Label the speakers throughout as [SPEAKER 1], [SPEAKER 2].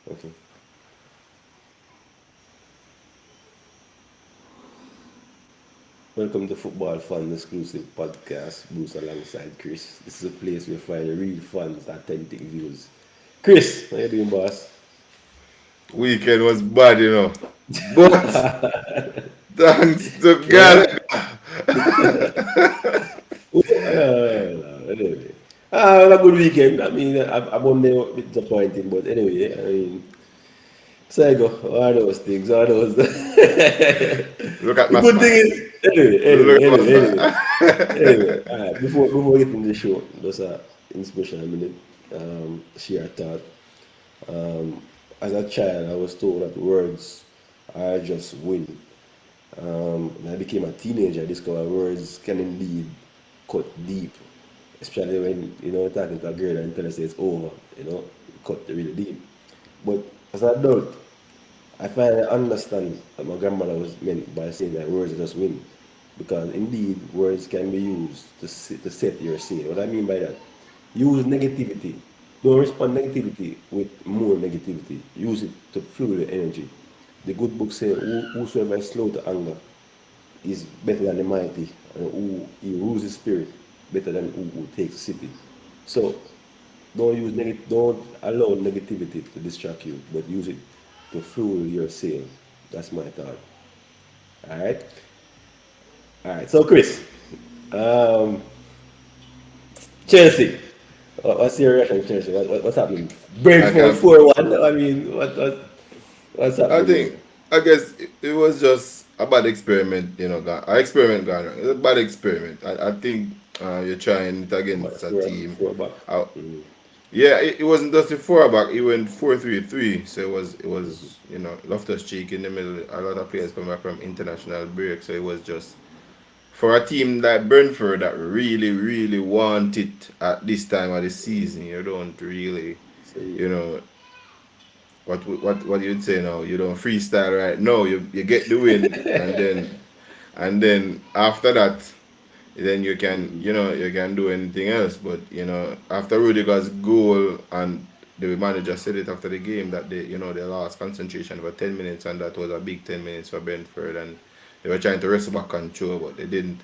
[SPEAKER 1] Okay. Welcome to Football Fun Exclusive Podcast, Bruce alongside Chris. This is a place where you find real fun, authentic views. Chris, how you doing, boss?
[SPEAKER 2] Weekend was bad, but thanks to
[SPEAKER 1] Yeah.
[SPEAKER 2] God.
[SPEAKER 1] Anyway. A good weekend. I mean, I'm on there a bit disappointing, but anyway, I mean, so I go, all those things, all those.
[SPEAKER 2] Look at
[SPEAKER 1] The
[SPEAKER 2] my
[SPEAKER 1] good thing
[SPEAKER 2] smile.
[SPEAKER 1] is, anyway, anyway,
[SPEAKER 2] Look at my
[SPEAKER 1] anyway, anyway.
[SPEAKER 2] smile.
[SPEAKER 1] Anyway, before getting the show, just a inspirational minute. Share a thought. As a child, I was told that words are just wind. When I became a teenager, I discovered words can indeed cut deep, especially when talking to a girl and tell her say it's over. Cut really deep. But as an adult, I finally understand what my grandmother was meant by saying that words are just wind. Because indeed, words can be used to set your scene. What I mean by that, use negativity. Don't respond negativity with more negativity. Use it to fuel your energy. The good book says, whosoever is slow to anger is better than the mighty, and who he rules his spirit better than who takes the city. So don't allow negativity to distract you, but use it to fuel your sail. That's my thought. All right, all right. So Chris, um, Chelsea. What's your reaction, to Chelsea? What's happening?
[SPEAKER 2] I
[SPEAKER 1] Brentford
[SPEAKER 2] can
[SPEAKER 1] 4-1. I mean, what's
[SPEAKER 2] I
[SPEAKER 1] happening there?
[SPEAKER 2] think I guess it was just a bad experiment, an experiment gone wrong. It's a bad experiment. I think you're trying it
[SPEAKER 1] But
[SPEAKER 2] against a team.
[SPEAKER 1] four back.
[SPEAKER 2] Uh,
[SPEAKER 1] Mm.
[SPEAKER 2] yeah, it wasn't just a four back. It went 4-3-3. So it was Loftus Cheek in the middle. A lot of players come back from international break. So it was just for a team like Brentford that really, really want it at this time of the season. You don't really,
[SPEAKER 1] So
[SPEAKER 2] you know, what you'd say now. You don't freestyle right now. You get the win, and then after that, then you can do anything else. But after Rudiger's goal, and the manager said it after the game that they lost concentration for 10 minutes, and that was a big 10 minutes for Brentford, and they were trying to wrestle back control, but they didn't.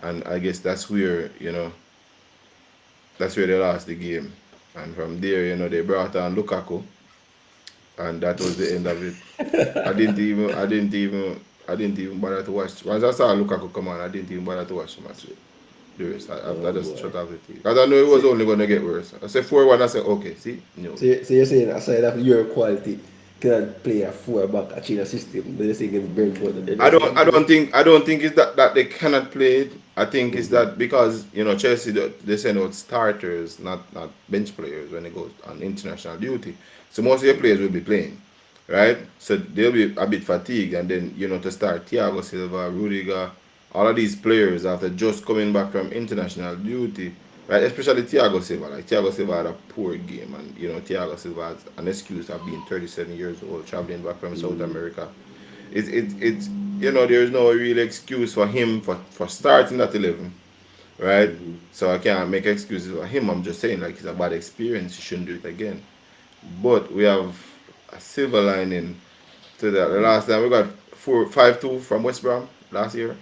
[SPEAKER 2] And I guess that's where they lost the game. And from there, they brought on Lukaku, and that was the end of it. I didn't even bother to watch. Once I saw Lukaku come on, I didn't even bother to watch the match. The rest, I
[SPEAKER 1] oh
[SPEAKER 2] just
[SPEAKER 1] boy.
[SPEAKER 2] shut off the TV because I know it was
[SPEAKER 1] See,
[SPEAKER 2] only going to get worse. I said 4-1. I said okay, see, no.
[SPEAKER 1] so you're saying aside of your quality, cannot play a four back a China system. Then you say against Brentford and then
[SPEAKER 2] I
[SPEAKER 1] you say
[SPEAKER 2] don't. I
[SPEAKER 1] anything else?
[SPEAKER 2] don't think. I don't think it's that they cannot play it. I think it's
[SPEAKER 1] Mm-hmm.
[SPEAKER 2] that because Chelsea they send out starters, not bench players when they go on international duty. So most of your players will be playing, right? So they'll be a bit fatigued, and then to start Thiago Silva, Rudiger, all of these players after just coming back from international duty, right? Especially Thiago Silva. Like Thiago Silva had a poor game, and Thiago Silva has an excuse of being 37 years old, traveling back from South
[SPEAKER 1] Mm-hmm.
[SPEAKER 2] America. It's there's no real excuse for him for starting at 11, right?
[SPEAKER 1] Mm-hmm.
[SPEAKER 2] So I can't make excuses for him. I'm just saying like it's a bad experience. He shouldn't do it again. But we have a silver lining to that. The last time we got 4-5-2 from West Brom last year.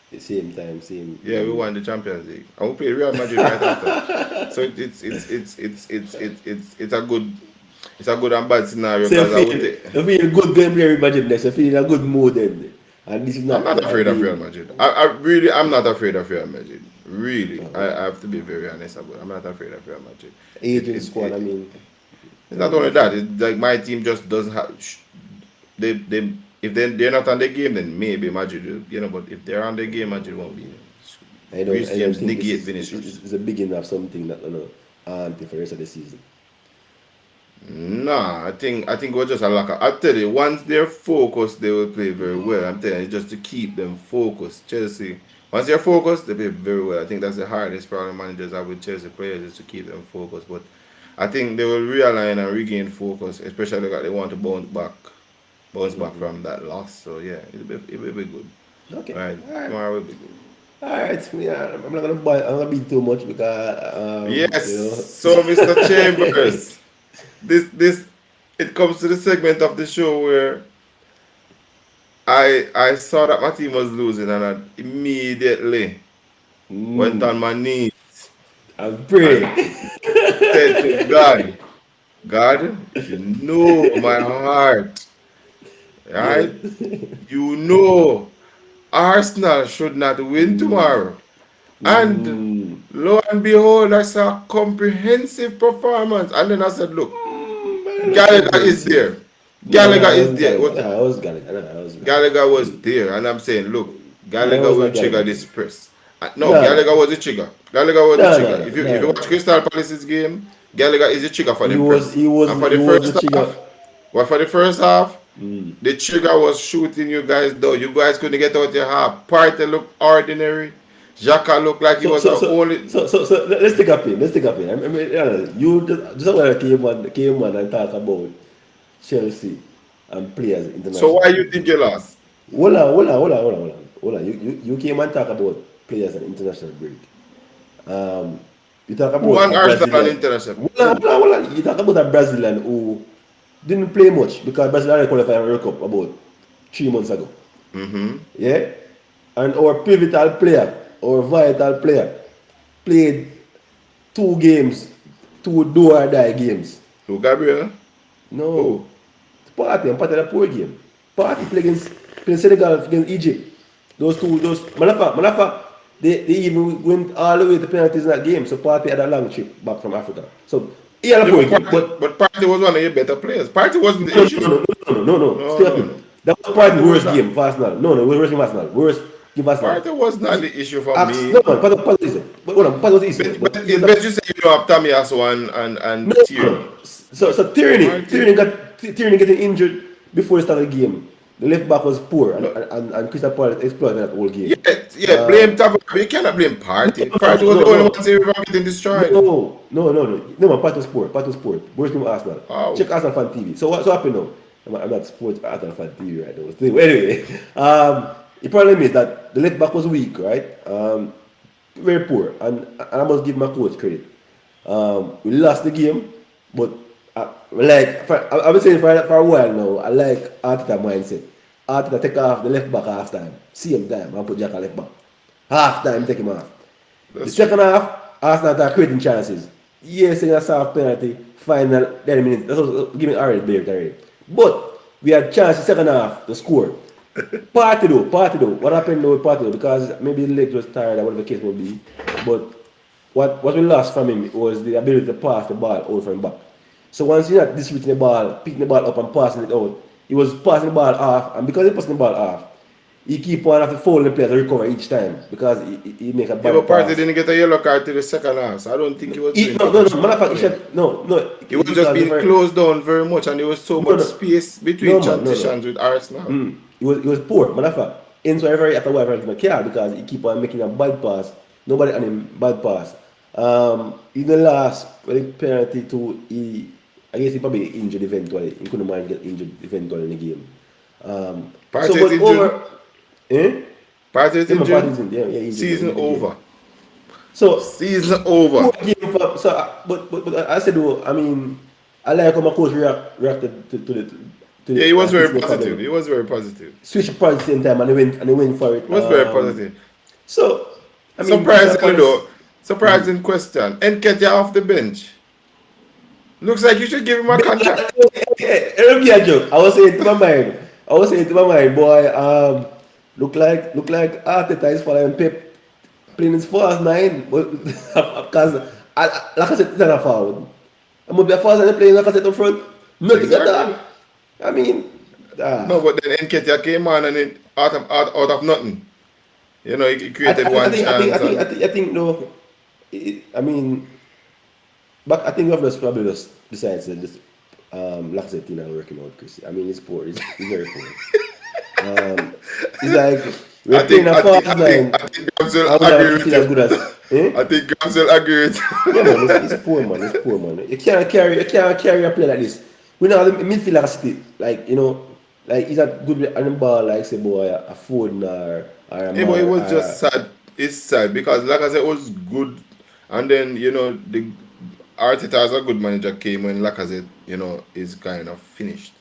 [SPEAKER 1] The same time, same
[SPEAKER 2] Yeah, we
[SPEAKER 1] venue.
[SPEAKER 2] won the Champions League, and we played Real Madrid right after. So it's a good and bad scenario
[SPEAKER 1] So
[SPEAKER 2] because I would take.
[SPEAKER 1] you feel good going play Real Madrid next. You feel in a good mood then. And this is
[SPEAKER 2] I'm
[SPEAKER 1] not
[SPEAKER 2] not
[SPEAKER 1] a
[SPEAKER 2] afraid of Real
[SPEAKER 1] game.
[SPEAKER 2] Madrid. I'm not afraid of Real Madrid. Really, I have to be very honest about it. I'm not afraid of Real Madrid. It,
[SPEAKER 1] Aging
[SPEAKER 2] it,
[SPEAKER 1] squad, I
[SPEAKER 2] it,
[SPEAKER 1] mean,
[SPEAKER 2] it's
[SPEAKER 1] no
[SPEAKER 2] not only
[SPEAKER 1] big
[SPEAKER 2] that.
[SPEAKER 1] thing.
[SPEAKER 2] It's like my team just doesn't have. They if they're not on the game, then maybe Madrid will, But if they're on the game, Madrid won't be. Reece
[SPEAKER 1] I don't
[SPEAKER 2] James
[SPEAKER 1] think this
[SPEAKER 2] negate
[SPEAKER 1] is
[SPEAKER 2] Vinicius.
[SPEAKER 1] is a beginning of something that anti for the rest of the season.
[SPEAKER 2] Nah, I think we're just a lack of. I tell you, once they're focused, they will play very well. I'm telling you, just to keep them focused. Chelsea, once they're focused, they play very well. I think that's the hardest problem managers have with Chelsea players is to keep them focused. But I think they will realign and regain focus, especially like they want to bounce back
[SPEAKER 1] Mm-hmm.
[SPEAKER 2] from that loss. So yeah, it'll be good.
[SPEAKER 1] Okay,
[SPEAKER 2] All right,
[SPEAKER 1] all right.
[SPEAKER 2] tomorrow will be good.
[SPEAKER 1] All right, yeah, I'm not gonna be too much because
[SPEAKER 2] Yes. So Mr. Chambers, this it comes to the segment of the show where I saw that my team was losing, and I immediately went on my knees
[SPEAKER 1] I'm pray.
[SPEAKER 2] and said to God, God, you know my heart,
[SPEAKER 1] Yeah.
[SPEAKER 2] right? You know Arsenal should not win tomorrow. And
[SPEAKER 1] Mm.
[SPEAKER 2] lo and behold, I saw a comprehensive performance. And then I said, look,
[SPEAKER 1] Man, it was
[SPEAKER 2] Gallagher is
[SPEAKER 1] comprehensive.
[SPEAKER 2] there.
[SPEAKER 1] No, no,
[SPEAKER 2] Gallagher
[SPEAKER 1] I
[SPEAKER 2] is
[SPEAKER 1] wasn't
[SPEAKER 2] there.
[SPEAKER 1] Gallagher. No, I was Gallagher. No, I was Gallagher.
[SPEAKER 2] Gallagher was there. And I'm saying, look,
[SPEAKER 1] No, I
[SPEAKER 2] Gallagher
[SPEAKER 1] was
[SPEAKER 2] will
[SPEAKER 1] not
[SPEAKER 2] trigger
[SPEAKER 1] Gallagher.
[SPEAKER 2] this press. No,
[SPEAKER 1] No, no,
[SPEAKER 2] Gallagher was the trigger. Gallagher was the
[SPEAKER 1] no,
[SPEAKER 2] trigger.
[SPEAKER 1] no,
[SPEAKER 2] If
[SPEAKER 1] no,
[SPEAKER 2] you
[SPEAKER 1] no.
[SPEAKER 2] watch Crystal Palace's game, Gallagher is the trigger for
[SPEAKER 1] He
[SPEAKER 2] them
[SPEAKER 1] was,
[SPEAKER 2] press.
[SPEAKER 1] he was,
[SPEAKER 2] And for
[SPEAKER 1] he
[SPEAKER 2] the
[SPEAKER 1] was the
[SPEAKER 2] first
[SPEAKER 1] trigger.
[SPEAKER 2] half, well, for the first half,
[SPEAKER 1] Mm.
[SPEAKER 2] the trigger was shooting you guys down. You guys couldn't get out your half. Partey looked ordinary. Xhaka looked like he
[SPEAKER 1] So,
[SPEAKER 2] was
[SPEAKER 1] so,
[SPEAKER 2] the
[SPEAKER 1] so,
[SPEAKER 2] only.
[SPEAKER 1] let's take a pin. Let's take a pin. I mean, you just somewhere came on and talk about Chelsea and players
[SPEAKER 2] So
[SPEAKER 1] international
[SPEAKER 2] why you
[SPEAKER 1] break.
[SPEAKER 2] think you lost?
[SPEAKER 1] Hold on. You came and talk about players and international break. You talk
[SPEAKER 2] Who
[SPEAKER 1] about
[SPEAKER 2] won
[SPEAKER 1] a
[SPEAKER 2] Arsenal and
[SPEAKER 1] Brazilian.
[SPEAKER 2] international?
[SPEAKER 1] Hold on. You talk about a Brazilian who didn't play much because Brazil already qualified for World Cup about 3 months ago.
[SPEAKER 2] Mm-hmm.
[SPEAKER 1] Yeah? And our pivotal player, our vital player, played 2 games, 2 do or die games.
[SPEAKER 2] Who, Gabriel? Who?
[SPEAKER 1] No. Party and Party had a poor game. Party played Senegal against Egypt. Matter of fact, they even went all the way to penalties in that game. So Party had a long trip back from Africa. So he had a
[SPEAKER 2] Yeah,
[SPEAKER 1] poor game.
[SPEAKER 2] But Partey was one of your better players. Partey wasn't the
[SPEAKER 1] No,
[SPEAKER 2] issue.
[SPEAKER 1] no.
[SPEAKER 2] No,
[SPEAKER 1] Stay up
[SPEAKER 2] no,
[SPEAKER 1] him.
[SPEAKER 2] no.
[SPEAKER 1] That was Party's
[SPEAKER 2] Partey was
[SPEAKER 1] worst
[SPEAKER 2] not.
[SPEAKER 1] game for Arsenal. No, it was worst game for Arsenal. Worst game for Arsenal.
[SPEAKER 2] Partey was not the issue for
[SPEAKER 1] No,
[SPEAKER 2] me.
[SPEAKER 1] man, Party is it. But hold on, Party was easy.
[SPEAKER 2] But
[SPEAKER 1] But
[SPEAKER 2] it's best you say you don't have Tommy Asu and Tierney.
[SPEAKER 1] no. So Tierney getting injured before the start of the game. The left back was poor,
[SPEAKER 2] No.
[SPEAKER 1] and Crystal Palace exploited that whole game.
[SPEAKER 2] Yeah, blame Tav. You cannot blame Partey. Partey was the only one saving from getting destroyed.
[SPEAKER 1] No, man, Part was poor. Worst game of Arsenal.
[SPEAKER 2] Wow.
[SPEAKER 1] Check Arsenal fan TV. So what's happening now? I'm not sports Arsenal fan TV right now. So anyway, the problem is that the left back was weak, right? Very poor, and I must give my coach credit. We lost the game, but I've been saying for a while now, I like Arteta mindset. Arteta take off the left back half time, same time, and put Jack left back. Half time, take him off. The second half, Arsenal are creating chances. Yes, second half penalty, final 10 minutes. That's what giving already. But we had chance in second half to score. Party though. What happened though with Party though? Because maybe the leg was tired or whatever the case may be. But what we lost from him was the ability to pass the ball out from back. So once he's not distributing the ball, picking the ball up and passing it out, he was passing the ball off, and because he passing the ball off, he keep on having to foul the players to recover each time because he make a
[SPEAKER 2] Yeah,
[SPEAKER 1] bad
[SPEAKER 2] but
[SPEAKER 1] pass.
[SPEAKER 2] Partey didn't get a yellow card till the second half. So I don't think he was doing
[SPEAKER 1] No.
[SPEAKER 2] much.
[SPEAKER 1] Matter of fact, he should, no.
[SPEAKER 2] He was just being closed down very much, and there was so much space between transitions with Arsenal.
[SPEAKER 1] He was poor. Matter of fact, Enzo every after while my car because he keep on making a bad pass. Nobody on him bad pass. In the last penalty to I guess he probably injured eventually. He couldn't mind get injured eventually in the game.
[SPEAKER 2] Partey is injured. Partey is
[SPEAKER 1] Yeah,
[SPEAKER 2] injured.
[SPEAKER 1] Partey's in- yeah, injured.
[SPEAKER 2] Season
[SPEAKER 1] in the game.
[SPEAKER 2] over.
[SPEAKER 1] So
[SPEAKER 2] Season over.
[SPEAKER 1] poor game for, but I said though, I mean, I like how my coach reacted to the.
[SPEAKER 2] Yeah, he was very
[SPEAKER 1] Arsenal
[SPEAKER 2] positive.
[SPEAKER 1] problem.
[SPEAKER 2] He was very positive.
[SPEAKER 1] Switch part at the same time and they went for it.
[SPEAKER 2] He was very positive.
[SPEAKER 1] So I mean,
[SPEAKER 2] Surprisingly though, surprising question. Nketiah off the bench. Looks like you should give him a contract.
[SPEAKER 1] Let me a joke. I was saying to my mind, boy, look like Arteta is following Pep playing his first 9, but because like I said, it's not a foul. I'm gonna be a first and playing like I said up front. Nothing at
[SPEAKER 2] Exactly.
[SPEAKER 1] all. I mean,
[SPEAKER 2] No, but then Nketiah came on and it out of nothing. You know, he created one chance.
[SPEAKER 1] I think no. I mean, but I think we have just probably just besides that just Lacazette not working out, Chris. I mean, he's poor. He's very poor. It's like we're playing a fast line.
[SPEAKER 2] I think Gamzel
[SPEAKER 1] I would
[SPEAKER 2] agree
[SPEAKER 1] have
[SPEAKER 2] with
[SPEAKER 1] feel as
[SPEAKER 2] you.
[SPEAKER 1] good as.
[SPEAKER 2] I think Gamzel agree with you.
[SPEAKER 1] Yeah, man, it's poor, man. It's poor, man. You can't carry a player like this. We know the midfielder city, like like he's not good on the ball, like say boy a Foden or a
[SPEAKER 2] Yeah, but it was
[SPEAKER 1] Man,
[SPEAKER 2] just sad. It's sad because like I said, it was good, and then the Arteta as a good manager came when Lacazette, is kind of finished.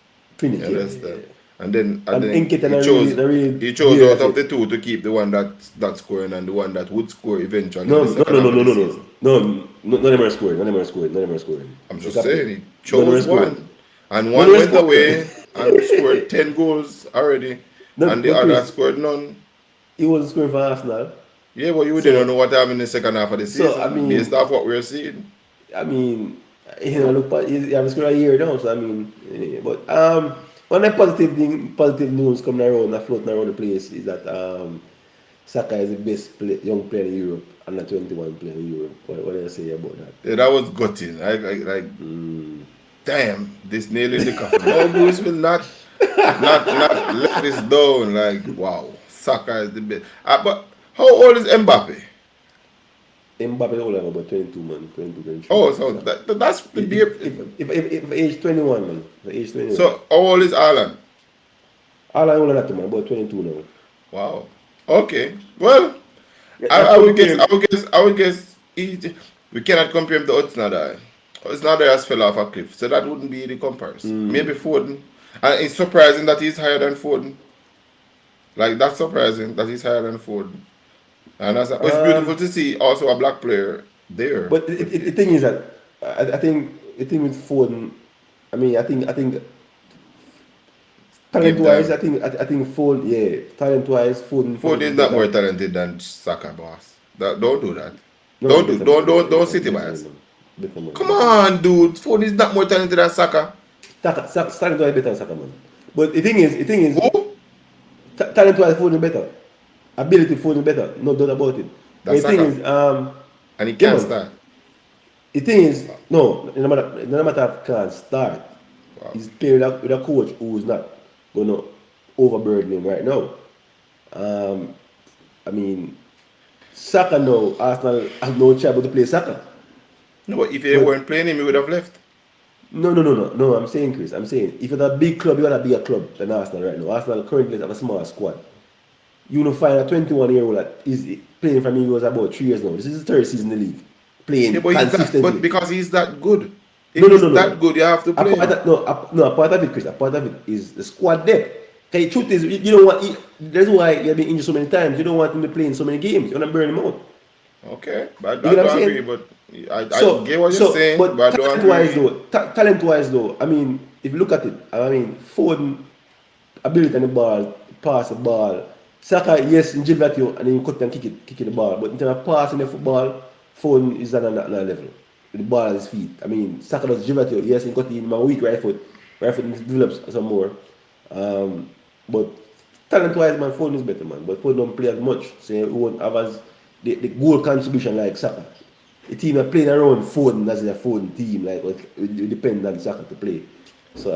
[SPEAKER 2] You
[SPEAKER 1] Finish, yeah, yeah,
[SPEAKER 2] understand?
[SPEAKER 1] yeah.
[SPEAKER 2] And
[SPEAKER 1] And
[SPEAKER 2] then
[SPEAKER 1] Nketiah not really
[SPEAKER 2] he chose
[SPEAKER 1] gear
[SPEAKER 2] out
[SPEAKER 1] at
[SPEAKER 2] of
[SPEAKER 1] it.
[SPEAKER 2] the two to keep the one that's scoring and the one that would score eventually in
[SPEAKER 1] No,
[SPEAKER 2] the
[SPEAKER 1] no,
[SPEAKER 2] second
[SPEAKER 1] no, no,
[SPEAKER 2] half of
[SPEAKER 1] no,
[SPEAKER 2] the
[SPEAKER 1] no,
[SPEAKER 2] season.
[SPEAKER 1] no, no, none of them are scoring. None of them are scoring. None of them are scoring.
[SPEAKER 2] I'm
[SPEAKER 1] Pick
[SPEAKER 2] just
[SPEAKER 1] up it.
[SPEAKER 2] saying he
[SPEAKER 1] None of them
[SPEAKER 2] chose
[SPEAKER 1] are scoring.
[SPEAKER 2] one, and
[SPEAKER 1] None of
[SPEAKER 2] one
[SPEAKER 1] them are
[SPEAKER 2] went
[SPEAKER 1] scoring.
[SPEAKER 2] away and scored 10 goals already,
[SPEAKER 1] No,
[SPEAKER 2] and the
[SPEAKER 1] but
[SPEAKER 2] other
[SPEAKER 1] Chris,
[SPEAKER 2] scored none.
[SPEAKER 1] he wasn't scoring for Arsenal.
[SPEAKER 2] Yeah, but you didn't know
[SPEAKER 1] So,
[SPEAKER 2] what happened in the second half of the
[SPEAKER 1] so I
[SPEAKER 2] season based
[SPEAKER 1] mean,
[SPEAKER 2] off what we're seeing.
[SPEAKER 1] I mean, look, he haven't scored a year now. So I mean, but one of the positive news coming around, floating around the place is that Saka is the best young player in Europe and the 21 player in Europe. What do you say about that?
[SPEAKER 2] Yeah, that was gutting. Like
[SPEAKER 1] Mm.
[SPEAKER 2] damn, this nail in the coffin. No, Bruce will not let this down. Like, wow, Saka is the best. But how old is Mbappe?
[SPEAKER 1] Mbappe is only about 22, man, 22, 23.
[SPEAKER 2] Oh, so
[SPEAKER 1] So
[SPEAKER 2] that's the
[SPEAKER 1] if,
[SPEAKER 2] babe.
[SPEAKER 1] if age 21, man, if age 21.
[SPEAKER 2] So how old is Alan?
[SPEAKER 1] All I only that, man, about 22 now.
[SPEAKER 2] Wow. Okay. Well,
[SPEAKER 1] Yeah,
[SPEAKER 2] I,
[SPEAKER 1] that's
[SPEAKER 2] I would guess.
[SPEAKER 1] comparing.
[SPEAKER 2] I would guess. We cannot compare him to Otsnadai. Otsnadai has fell off a cliff, so that wouldn't be the comparison. Maybe Foden. And it's surprising that he's higher than Foden. Like that's surprising that he's higher than Foden. And but it's beautiful
[SPEAKER 1] Um,
[SPEAKER 2] to see also a black player there.
[SPEAKER 1] but the thing is that I think the thing with Foden, I think talent
[SPEAKER 2] Game
[SPEAKER 1] wise,
[SPEAKER 2] time.
[SPEAKER 1] I think Foden, yeah, talent wise, Foden
[SPEAKER 2] Foden
[SPEAKER 1] probably
[SPEAKER 2] is not more
[SPEAKER 1] better.
[SPEAKER 2] talented than Saka, boss. Don't do that.
[SPEAKER 1] No, no, better man,
[SPEAKER 2] Don't city
[SPEAKER 1] better
[SPEAKER 2] bias.
[SPEAKER 1] man, better man,
[SPEAKER 2] Come
[SPEAKER 1] better man.
[SPEAKER 2] on, dude. Foden is not more talented than Saka.
[SPEAKER 1] Talent wise better than Saka, man. But the thing is,
[SPEAKER 2] Who?
[SPEAKER 1] talent wise Foden better. Ability Foden better, no doubt about it. But
[SPEAKER 2] That's
[SPEAKER 1] the thing
[SPEAKER 2] Saka.
[SPEAKER 1] is,
[SPEAKER 2] And he
[SPEAKER 1] yeah
[SPEAKER 2] can't
[SPEAKER 1] man,
[SPEAKER 2] start.
[SPEAKER 1] the thing is, no matter if can't start,
[SPEAKER 2] Wow.
[SPEAKER 1] he's playing with a coach who's not gonna overburden him right now. Um, I mean, Saka now, Arsenal have no choice but to play Saka.
[SPEAKER 2] No, but if they
[SPEAKER 1] But
[SPEAKER 2] weren't playing him, he would have left.
[SPEAKER 1] no. I'm saying, Chris, if you're a big club, you're a bigger club than Arsenal right now. Arsenal currently have a small squad. You know, find a 21-year-old that is playing for me was about 3 years now. This is his third season in the league,
[SPEAKER 2] Yeah,
[SPEAKER 1] playing
[SPEAKER 2] but
[SPEAKER 1] consistently.
[SPEAKER 2] because he's that good.
[SPEAKER 1] No,
[SPEAKER 2] If
[SPEAKER 1] no,
[SPEAKER 2] he's
[SPEAKER 1] no,
[SPEAKER 2] that
[SPEAKER 1] no.
[SPEAKER 2] good, you have to
[SPEAKER 1] A
[SPEAKER 2] play
[SPEAKER 1] part
[SPEAKER 2] him.
[SPEAKER 1] of, no, a part of it, Chris. A part of it is the squad depth. Okay, the truth is, you don't want. That's why you've been injured so many times. You don't want him to play in so many games. You want to burn him out.
[SPEAKER 2] Okay, but
[SPEAKER 1] You
[SPEAKER 2] I
[SPEAKER 1] get what I'm
[SPEAKER 2] don't agree.
[SPEAKER 1] saying?
[SPEAKER 2] But I
[SPEAKER 1] So,
[SPEAKER 2] get what you're saying,
[SPEAKER 1] but
[SPEAKER 2] but I don't agree.
[SPEAKER 1] talent-wise though, if you look at it, Foden ability on the ball, pass the ball. Saka, yes, in dribble at you and then you cut and kick it the ball. But in terms of passing the football, Foden is on another level. With the ball at his feet. Saka does dribble at you, yes, he cut in my weak right foot. Right foot develops some more. But talent-wise, man, Foden is better, man. But Foden don't play as much, so he won't have as the goal contribution like Saka. The team are playing around Foden as a Foden team, like it depends on Saka to play. So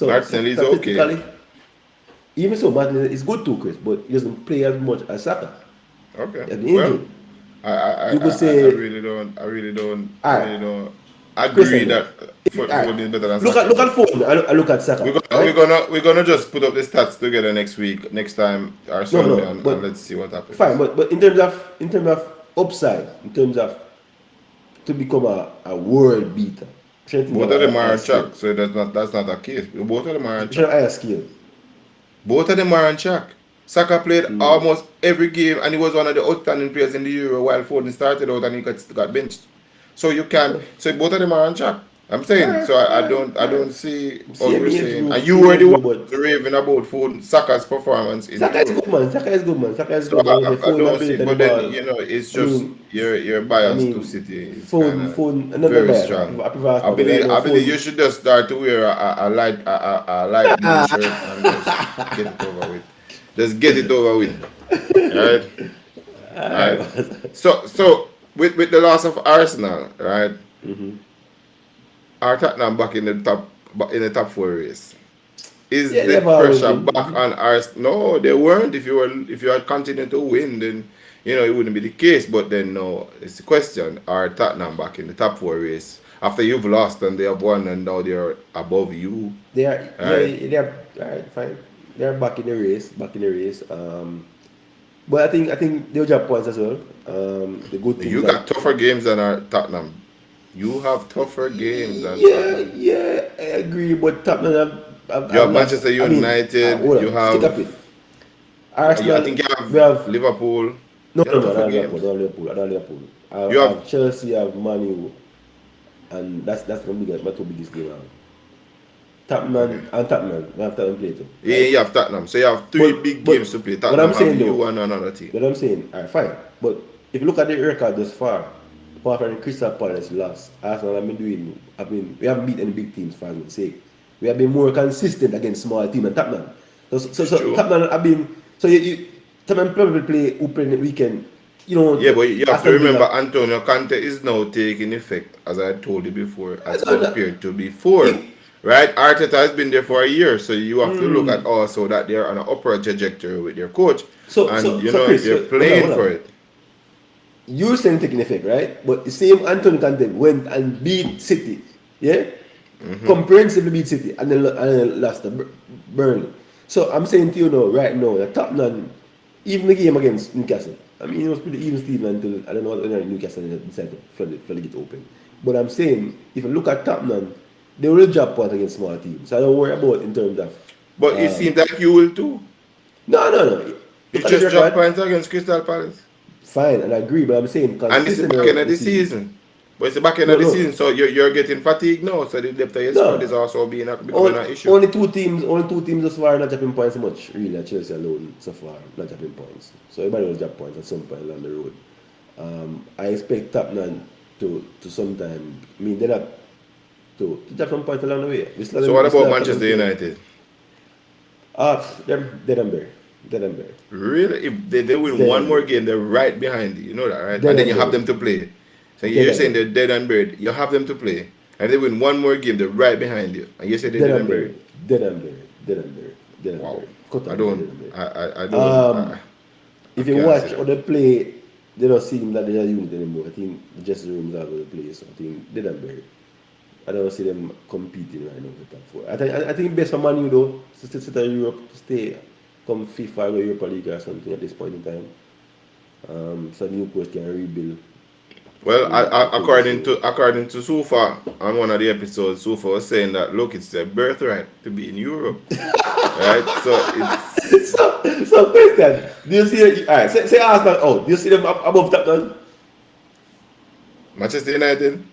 [SPEAKER 2] Martinelli is okay.
[SPEAKER 1] statistically, even so, Martinelli is good too, Chris, but he doesn't play as much as Saka.
[SPEAKER 2] Okay.
[SPEAKER 1] He has been
[SPEAKER 2] Well,
[SPEAKER 1] injured.
[SPEAKER 2] I
[SPEAKER 1] You could
[SPEAKER 2] I
[SPEAKER 1] say, all right,
[SPEAKER 2] really don't agree
[SPEAKER 1] question.
[SPEAKER 2] that
[SPEAKER 1] All right,
[SPEAKER 2] Foden is better than
[SPEAKER 1] look
[SPEAKER 2] Saka.
[SPEAKER 1] at
[SPEAKER 2] But
[SPEAKER 1] Foden. I look at Saka. All right.
[SPEAKER 2] we're gonna just put up the stats together next week, next time our
[SPEAKER 1] No,
[SPEAKER 2] Sunday,
[SPEAKER 1] no,
[SPEAKER 2] and
[SPEAKER 1] but
[SPEAKER 2] let's see what
[SPEAKER 1] fine.
[SPEAKER 2] happens.
[SPEAKER 1] But in terms of upside, in terms of to become a world beater, trying to think
[SPEAKER 2] Both
[SPEAKER 1] of
[SPEAKER 2] of them
[SPEAKER 1] a
[SPEAKER 2] are
[SPEAKER 1] higher
[SPEAKER 2] on
[SPEAKER 1] scale.
[SPEAKER 2] track, so that's not a case. Both of them are on
[SPEAKER 1] Trying
[SPEAKER 2] track.
[SPEAKER 1] a higher scale.
[SPEAKER 2] Both of them are on track. Saka played almost every game, and he was one of the outstanding players in the Euro while Foden started out and he got benched. So you can so both of them are on track. I'm
[SPEAKER 1] All
[SPEAKER 2] saying
[SPEAKER 1] right,
[SPEAKER 2] so.
[SPEAKER 1] all
[SPEAKER 2] I
[SPEAKER 1] right,
[SPEAKER 2] don't
[SPEAKER 1] all right.
[SPEAKER 2] see how
[SPEAKER 1] Same
[SPEAKER 2] you're
[SPEAKER 1] age
[SPEAKER 2] saying, and
[SPEAKER 1] group,
[SPEAKER 2] you
[SPEAKER 1] same
[SPEAKER 2] were the
[SPEAKER 1] age
[SPEAKER 2] one
[SPEAKER 1] group, but
[SPEAKER 2] raving about Foden Saka's performance in
[SPEAKER 1] Saka is
[SPEAKER 2] Euro.
[SPEAKER 1] good, man. Saka is good, man. Saka is
[SPEAKER 2] So
[SPEAKER 1] good. I say
[SPEAKER 2] I
[SPEAKER 1] Foden
[SPEAKER 2] don't see,
[SPEAKER 1] ability on the
[SPEAKER 2] but then
[SPEAKER 1] ball.
[SPEAKER 2] it's
[SPEAKER 1] I
[SPEAKER 2] just
[SPEAKER 1] mean,
[SPEAKER 2] your
[SPEAKER 1] I
[SPEAKER 2] bias to
[SPEAKER 1] mean,
[SPEAKER 2] City is kind
[SPEAKER 1] Foden,
[SPEAKER 2] of
[SPEAKER 1] Foden, another
[SPEAKER 2] very
[SPEAKER 1] bias.
[SPEAKER 2] strong.
[SPEAKER 1] I prefer Arsenal, but right now
[SPEAKER 2] I believe you
[SPEAKER 1] Foden.
[SPEAKER 2] should just start to wear a light blue shirt and just get it over with. Just get it over with. Right? Right? So with the loss of Arsenal, right? Are Tottenham back in the top four race? Is
[SPEAKER 1] Yeah,
[SPEAKER 2] the
[SPEAKER 1] they've always
[SPEAKER 2] pressure back
[SPEAKER 1] been.
[SPEAKER 2] on Arsenal? No, they weren't. If you had continued to win, then it wouldn't be the case. But then no, it's the question: are Tottenham back in the top four race after you've lost and they have won and now they're above you?
[SPEAKER 1] They are, yeah,
[SPEAKER 2] Right?
[SPEAKER 1] they are. All right, fine. They are back in the race. Back in the race. But I think they'll drop points as well. The good thing
[SPEAKER 2] You
[SPEAKER 1] is
[SPEAKER 2] got
[SPEAKER 1] that
[SPEAKER 2] tougher games than our Tottenham You have tougher games than
[SPEAKER 1] Yeah,
[SPEAKER 2] Tottenham.
[SPEAKER 1] yeah, I agree. But Tottenham
[SPEAKER 2] You
[SPEAKER 1] have
[SPEAKER 2] have
[SPEAKER 1] lost.
[SPEAKER 2] Manchester
[SPEAKER 1] I mean,
[SPEAKER 2] United.
[SPEAKER 1] hold
[SPEAKER 2] You
[SPEAKER 1] on, stick up
[SPEAKER 2] have.
[SPEAKER 1] it.
[SPEAKER 2] I
[SPEAKER 1] Arsenal,
[SPEAKER 2] think you
[SPEAKER 1] we
[SPEAKER 2] have
[SPEAKER 1] have
[SPEAKER 2] Liverpool.
[SPEAKER 1] no,
[SPEAKER 2] You
[SPEAKER 1] no,
[SPEAKER 2] have
[SPEAKER 1] no,
[SPEAKER 2] tougher
[SPEAKER 1] not Liverpool,
[SPEAKER 2] games.
[SPEAKER 1] not Liverpool, not Liverpool.
[SPEAKER 2] You
[SPEAKER 1] I
[SPEAKER 2] have.
[SPEAKER 1] have Chelsea, I have Man U, and that's my two biggest game.
[SPEAKER 2] Okay.
[SPEAKER 1] Tottenham, we have Tottenham play too,
[SPEAKER 2] Yeah,
[SPEAKER 1] right?
[SPEAKER 2] you have Tottenham. So you have three big
[SPEAKER 1] But
[SPEAKER 2] games to play.
[SPEAKER 1] what I'm
[SPEAKER 2] Tottenham have
[SPEAKER 1] saying
[SPEAKER 2] you
[SPEAKER 1] though,
[SPEAKER 2] and another team.
[SPEAKER 1] what I'm saying, alright, fine. But if you look at the record thus far, apart from the Crystal Palace lost, Arsenal have been doing. We haven't beat any big teams for argument's sake. We have been more consistent against small teams than Tottenham.
[SPEAKER 2] It's
[SPEAKER 1] So
[SPEAKER 2] true.
[SPEAKER 1] Tottenham have been. So Tottenham probably play open the weekend. You know,
[SPEAKER 2] Yeah, but you have to
[SPEAKER 1] Aston
[SPEAKER 2] remember
[SPEAKER 1] Villa.
[SPEAKER 2] Antonio Conte is now taking effect, as I told you before,
[SPEAKER 1] I
[SPEAKER 2] as
[SPEAKER 1] don't know.
[SPEAKER 2] compared to before.
[SPEAKER 1] He,
[SPEAKER 2] Right? Arteta has been there for a year, so you have to look at also that they're on an upward trajectory with their coach. And
[SPEAKER 1] so Chris,
[SPEAKER 2] they're playing
[SPEAKER 1] hold
[SPEAKER 2] for
[SPEAKER 1] on.
[SPEAKER 2] it.
[SPEAKER 1] You're saying taking effect, right? But the same Anthony Conte went and beat City, yeah, comprehensively beat City, and then lost to Burnley. So I'm saying to you now, right now, the Tottenham, even the game against Newcastle, I mean, it was pretty even Steven until I don't know when Newcastle decided to fairly get open. But I'm saying, if you look at Tottenham, they will drop points against small teams. So I don't worry about in terms of.
[SPEAKER 2] But it seems like you will too.
[SPEAKER 1] No, no, no.
[SPEAKER 2] You
[SPEAKER 1] Look at the
[SPEAKER 2] just dropped
[SPEAKER 1] record.
[SPEAKER 2] points against Crystal Palace.
[SPEAKER 1] Fine, and I agree, but I'm saying
[SPEAKER 2] And it's the
[SPEAKER 1] consistent
[SPEAKER 2] back end
[SPEAKER 1] throughout
[SPEAKER 2] of
[SPEAKER 1] the
[SPEAKER 2] the
[SPEAKER 1] season.
[SPEAKER 2] season. But it's the back end
[SPEAKER 1] No,
[SPEAKER 2] of the
[SPEAKER 1] no,
[SPEAKER 2] season, so you're getting fatigued now. So the depth of your squad is
[SPEAKER 1] no.
[SPEAKER 2] also becoming an issue.
[SPEAKER 1] Only two teams so far not dropping points so much. Really, Chelsea alone so far not dropping points. So everybody will drop points at some point along the road. I expect Tottenham to sometime. I mean, they're not to drop some points along the way.
[SPEAKER 2] So what
[SPEAKER 1] We still
[SPEAKER 2] about
[SPEAKER 1] have Tottenham
[SPEAKER 2] Manchester
[SPEAKER 1] playing.
[SPEAKER 2] United?
[SPEAKER 1] They're dead and buried. Dead and buried.
[SPEAKER 2] Really? If they win
[SPEAKER 1] Dead
[SPEAKER 2] one
[SPEAKER 1] and
[SPEAKER 2] more
[SPEAKER 1] buried.
[SPEAKER 2] game, they're right behind you. You know that, right?
[SPEAKER 1] Dead
[SPEAKER 2] And then
[SPEAKER 1] and
[SPEAKER 2] you have
[SPEAKER 1] buried.
[SPEAKER 2] them to play. So
[SPEAKER 1] Dead
[SPEAKER 2] you're
[SPEAKER 1] and
[SPEAKER 2] saying they're
[SPEAKER 1] buried.
[SPEAKER 2] dead and buried. You have them to play. And if they win one more game, they're right behind you. And you say they're
[SPEAKER 1] Dead
[SPEAKER 2] dead
[SPEAKER 1] and
[SPEAKER 2] and buried.
[SPEAKER 1] buried. Dead and buried. Dead and buried. Dead and
[SPEAKER 2] Wow.
[SPEAKER 1] buried. Cut
[SPEAKER 2] I
[SPEAKER 1] and buried.
[SPEAKER 2] don't.
[SPEAKER 1] Dead and buried.
[SPEAKER 2] I don't.
[SPEAKER 1] Um,
[SPEAKER 2] I
[SPEAKER 1] If you
[SPEAKER 2] can't see
[SPEAKER 1] watch or
[SPEAKER 2] that.
[SPEAKER 1] they play, they don't seem that they're a unit anymore. I think the dressing rooms are over the place. I think they don't bury. I don't see them competing right now for top four. I think best for Man U though, to sit in Europe, to stay, come FIFA or Europa League or something at this point in time. So the new coach can rebuild
[SPEAKER 2] Well,
[SPEAKER 1] and progress forward.
[SPEAKER 2] according to Sufa on one of the episodes, Sufa was saying that look, it's their birthright to be in Europe, right? So it's
[SPEAKER 1] So question, do you see? Alright, say Arsenal out. Do you see them above Tottenham?
[SPEAKER 2] Manchester United.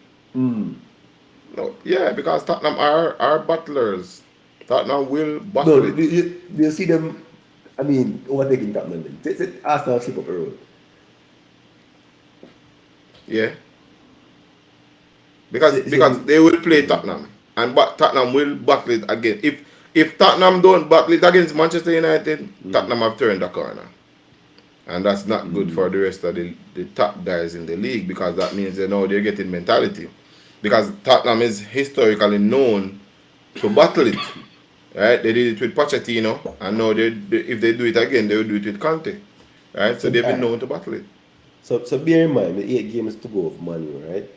[SPEAKER 2] No, yeah, because Tottenham are battlers. Tottenham will
[SPEAKER 1] No,
[SPEAKER 2] battle it.
[SPEAKER 1] do you see them? I mean, overtaking Tottenham. Then say Arsenal slip up a road.
[SPEAKER 2] Yeah,
[SPEAKER 1] Say
[SPEAKER 2] because they will play Tottenham, and but Tottenham will battle it again. If Tottenham don't battle it against Manchester United, Tottenham have turned the corner, and that's not good for the rest of the top guys in the league because that means they know they're getting mentality. Because Tottenham is historically known to battle it, right? They did it with Pochettino, and now if they do it again, they will do it with Conte, right? So
[SPEAKER 1] so
[SPEAKER 2] they've been
[SPEAKER 1] alright.
[SPEAKER 2] known to battle it.
[SPEAKER 1] So bear in mind the 8 games to go of Man U, right?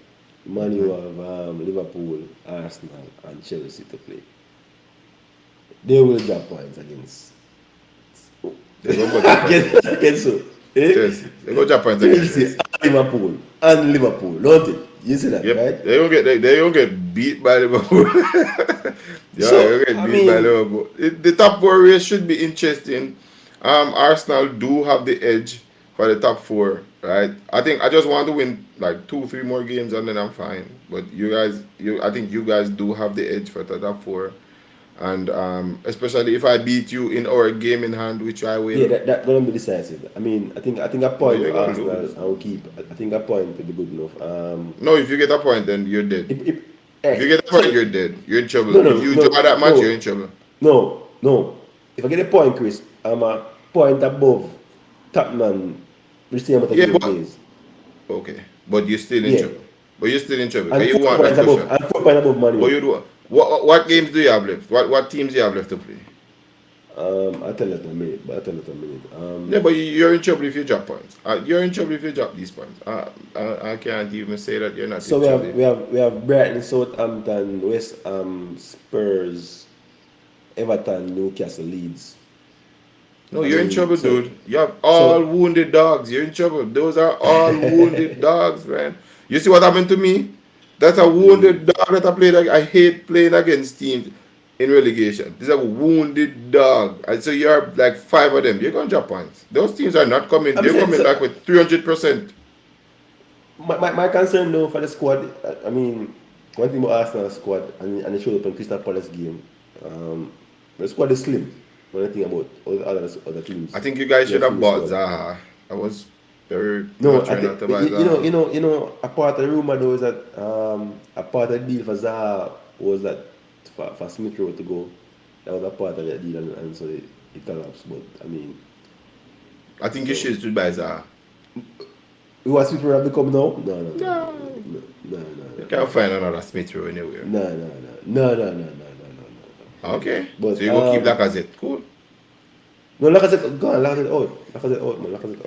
[SPEAKER 1] Man U have Liverpool, Arsenal, and Chelsea to play. They will drop points against
[SPEAKER 2] They go go Japan against
[SPEAKER 1] against who? Eh?
[SPEAKER 2] Chelsea. They go Japan against
[SPEAKER 1] Chelsea
[SPEAKER 2] Chelsea.
[SPEAKER 1] and Liverpool, don't it? You see that, right?
[SPEAKER 2] Yep, they don't get beat by Liverpool. Yeah, they
[SPEAKER 1] So
[SPEAKER 2] don't get
[SPEAKER 1] I
[SPEAKER 2] beat by
[SPEAKER 1] mean,
[SPEAKER 2] Liverpool. The top four race should be interesting. Arsenal do have the edge for the top four, right? I think I just want to win like 2, 3 more games and then I'm fine. But I think you guys do have the edge for the top four, and especially if I beat you in our game in hand, which I
[SPEAKER 1] yeah,
[SPEAKER 2] will.
[SPEAKER 1] that gonna be decisive. I mean, I think a
[SPEAKER 2] No,
[SPEAKER 1] point
[SPEAKER 2] you're
[SPEAKER 1] for
[SPEAKER 2] gonna
[SPEAKER 1] Arsenal,
[SPEAKER 2] lose.
[SPEAKER 1] I will keep. I think a point will be good enough.
[SPEAKER 2] No, if you get a point, then you're dead.
[SPEAKER 1] If,
[SPEAKER 2] If you
[SPEAKER 1] hey,
[SPEAKER 2] get a point,
[SPEAKER 1] so
[SPEAKER 2] you're dead. You're in trouble.
[SPEAKER 1] no,
[SPEAKER 2] If
[SPEAKER 1] no,
[SPEAKER 2] you draw
[SPEAKER 1] no,
[SPEAKER 2] that match, you're in
[SPEAKER 1] no,
[SPEAKER 2] trouble.
[SPEAKER 1] no. If I get a point, Chris, I'm a point above Tottenham, which same amount of
[SPEAKER 2] Yeah,
[SPEAKER 1] game
[SPEAKER 2] but
[SPEAKER 1] plays.
[SPEAKER 2] okay, but you're still in
[SPEAKER 1] Yeah,
[SPEAKER 2] trouble. But you're still in trouble. Can
[SPEAKER 1] and
[SPEAKER 2] you
[SPEAKER 1] four
[SPEAKER 2] want that
[SPEAKER 1] points above,
[SPEAKER 2] cushion?
[SPEAKER 1] and 4 points above Man
[SPEAKER 2] But
[SPEAKER 1] U.
[SPEAKER 2] you do what games do you have left? What teams do you have left to play?
[SPEAKER 1] I'll tell that in a minute. But I'll tell that in a minute.
[SPEAKER 2] Yeah, but you're in trouble if you drop points. You're in trouble if you drop these points. I can't even say that you're not
[SPEAKER 1] So
[SPEAKER 2] in trouble.
[SPEAKER 1] we have Brighton, Southampton, West Ham, Spurs, Everton, Newcastle, Leeds.
[SPEAKER 2] No,
[SPEAKER 1] I
[SPEAKER 2] you're in
[SPEAKER 1] mean,
[SPEAKER 2] trouble, dude. You have all
[SPEAKER 1] so
[SPEAKER 2] wounded dogs. You're in trouble. Those are all wounded dogs, man. You see what happened to me? That's a wounded dog that I played. I hate playing against teams in relegation. This is a wounded dog. And so you're like five of them. You're going to drop points. Those teams are not coming.
[SPEAKER 1] I'm
[SPEAKER 2] They're
[SPEAKER 1] saying
[SPEAKER 2] coming
[SPEAKER 1] so.
[SPEAKER 2] back with 300%.
[SPEAKER 1] My concern though for the squad, I mean, one thing about Arsenal squad, and it showed up in Crystal Palace game. Um, the squad is slim. One thing about all the other teams,
[SPEAKER 2] I think you guys
[SPEAKER 1] you
[SPEAKER 2] should
[SPEAKER 1] have
[SPEAKER 2] have
[SPEAKER 1] seen the
[SPEAKER 2] bought
[SPEAKER 1] squad.
[SPEAKER 2] Zaha. I was very
[SPEAKER 1] No,
[SPEAKER 2] much
[SPEAKER 1] I
[SPEAKER 2] trying
[SPEAKER 1] think
[SPEAKER 2] not to buy Zaha.
[SPEAKER 1] a part of the rumor though is that a part of the deal for Zaha was that for Smith Rowe to go, that was a part of the deal, and so it collapsed. But I mean,
[SPEAKER 2] I think you
[SPEAKER 1] so
[SPEAKER 2] should buy Zaha.
[SPEAKER 1] we want Smith Rowe have to come now? No, no, no, no,
[SPEAKER 2] No.
[SPEAKER 1] no, no, no,
[SPEAKER 2] You
[SPEAKER 1] no,
[SPEAKER 2] can't find another Smith Rowe anywhere.
[SPEAKER 1] no, no, no, no, no, no, no, no, no, no.
[SPEAKER 2] Okay. So
[SPEAKER 1] But
[SPEAKER 2] you go keep Lacazette. Cool.
[SPEAKER 1] no, Lacazette gone, Lacazette out, man, Lacazette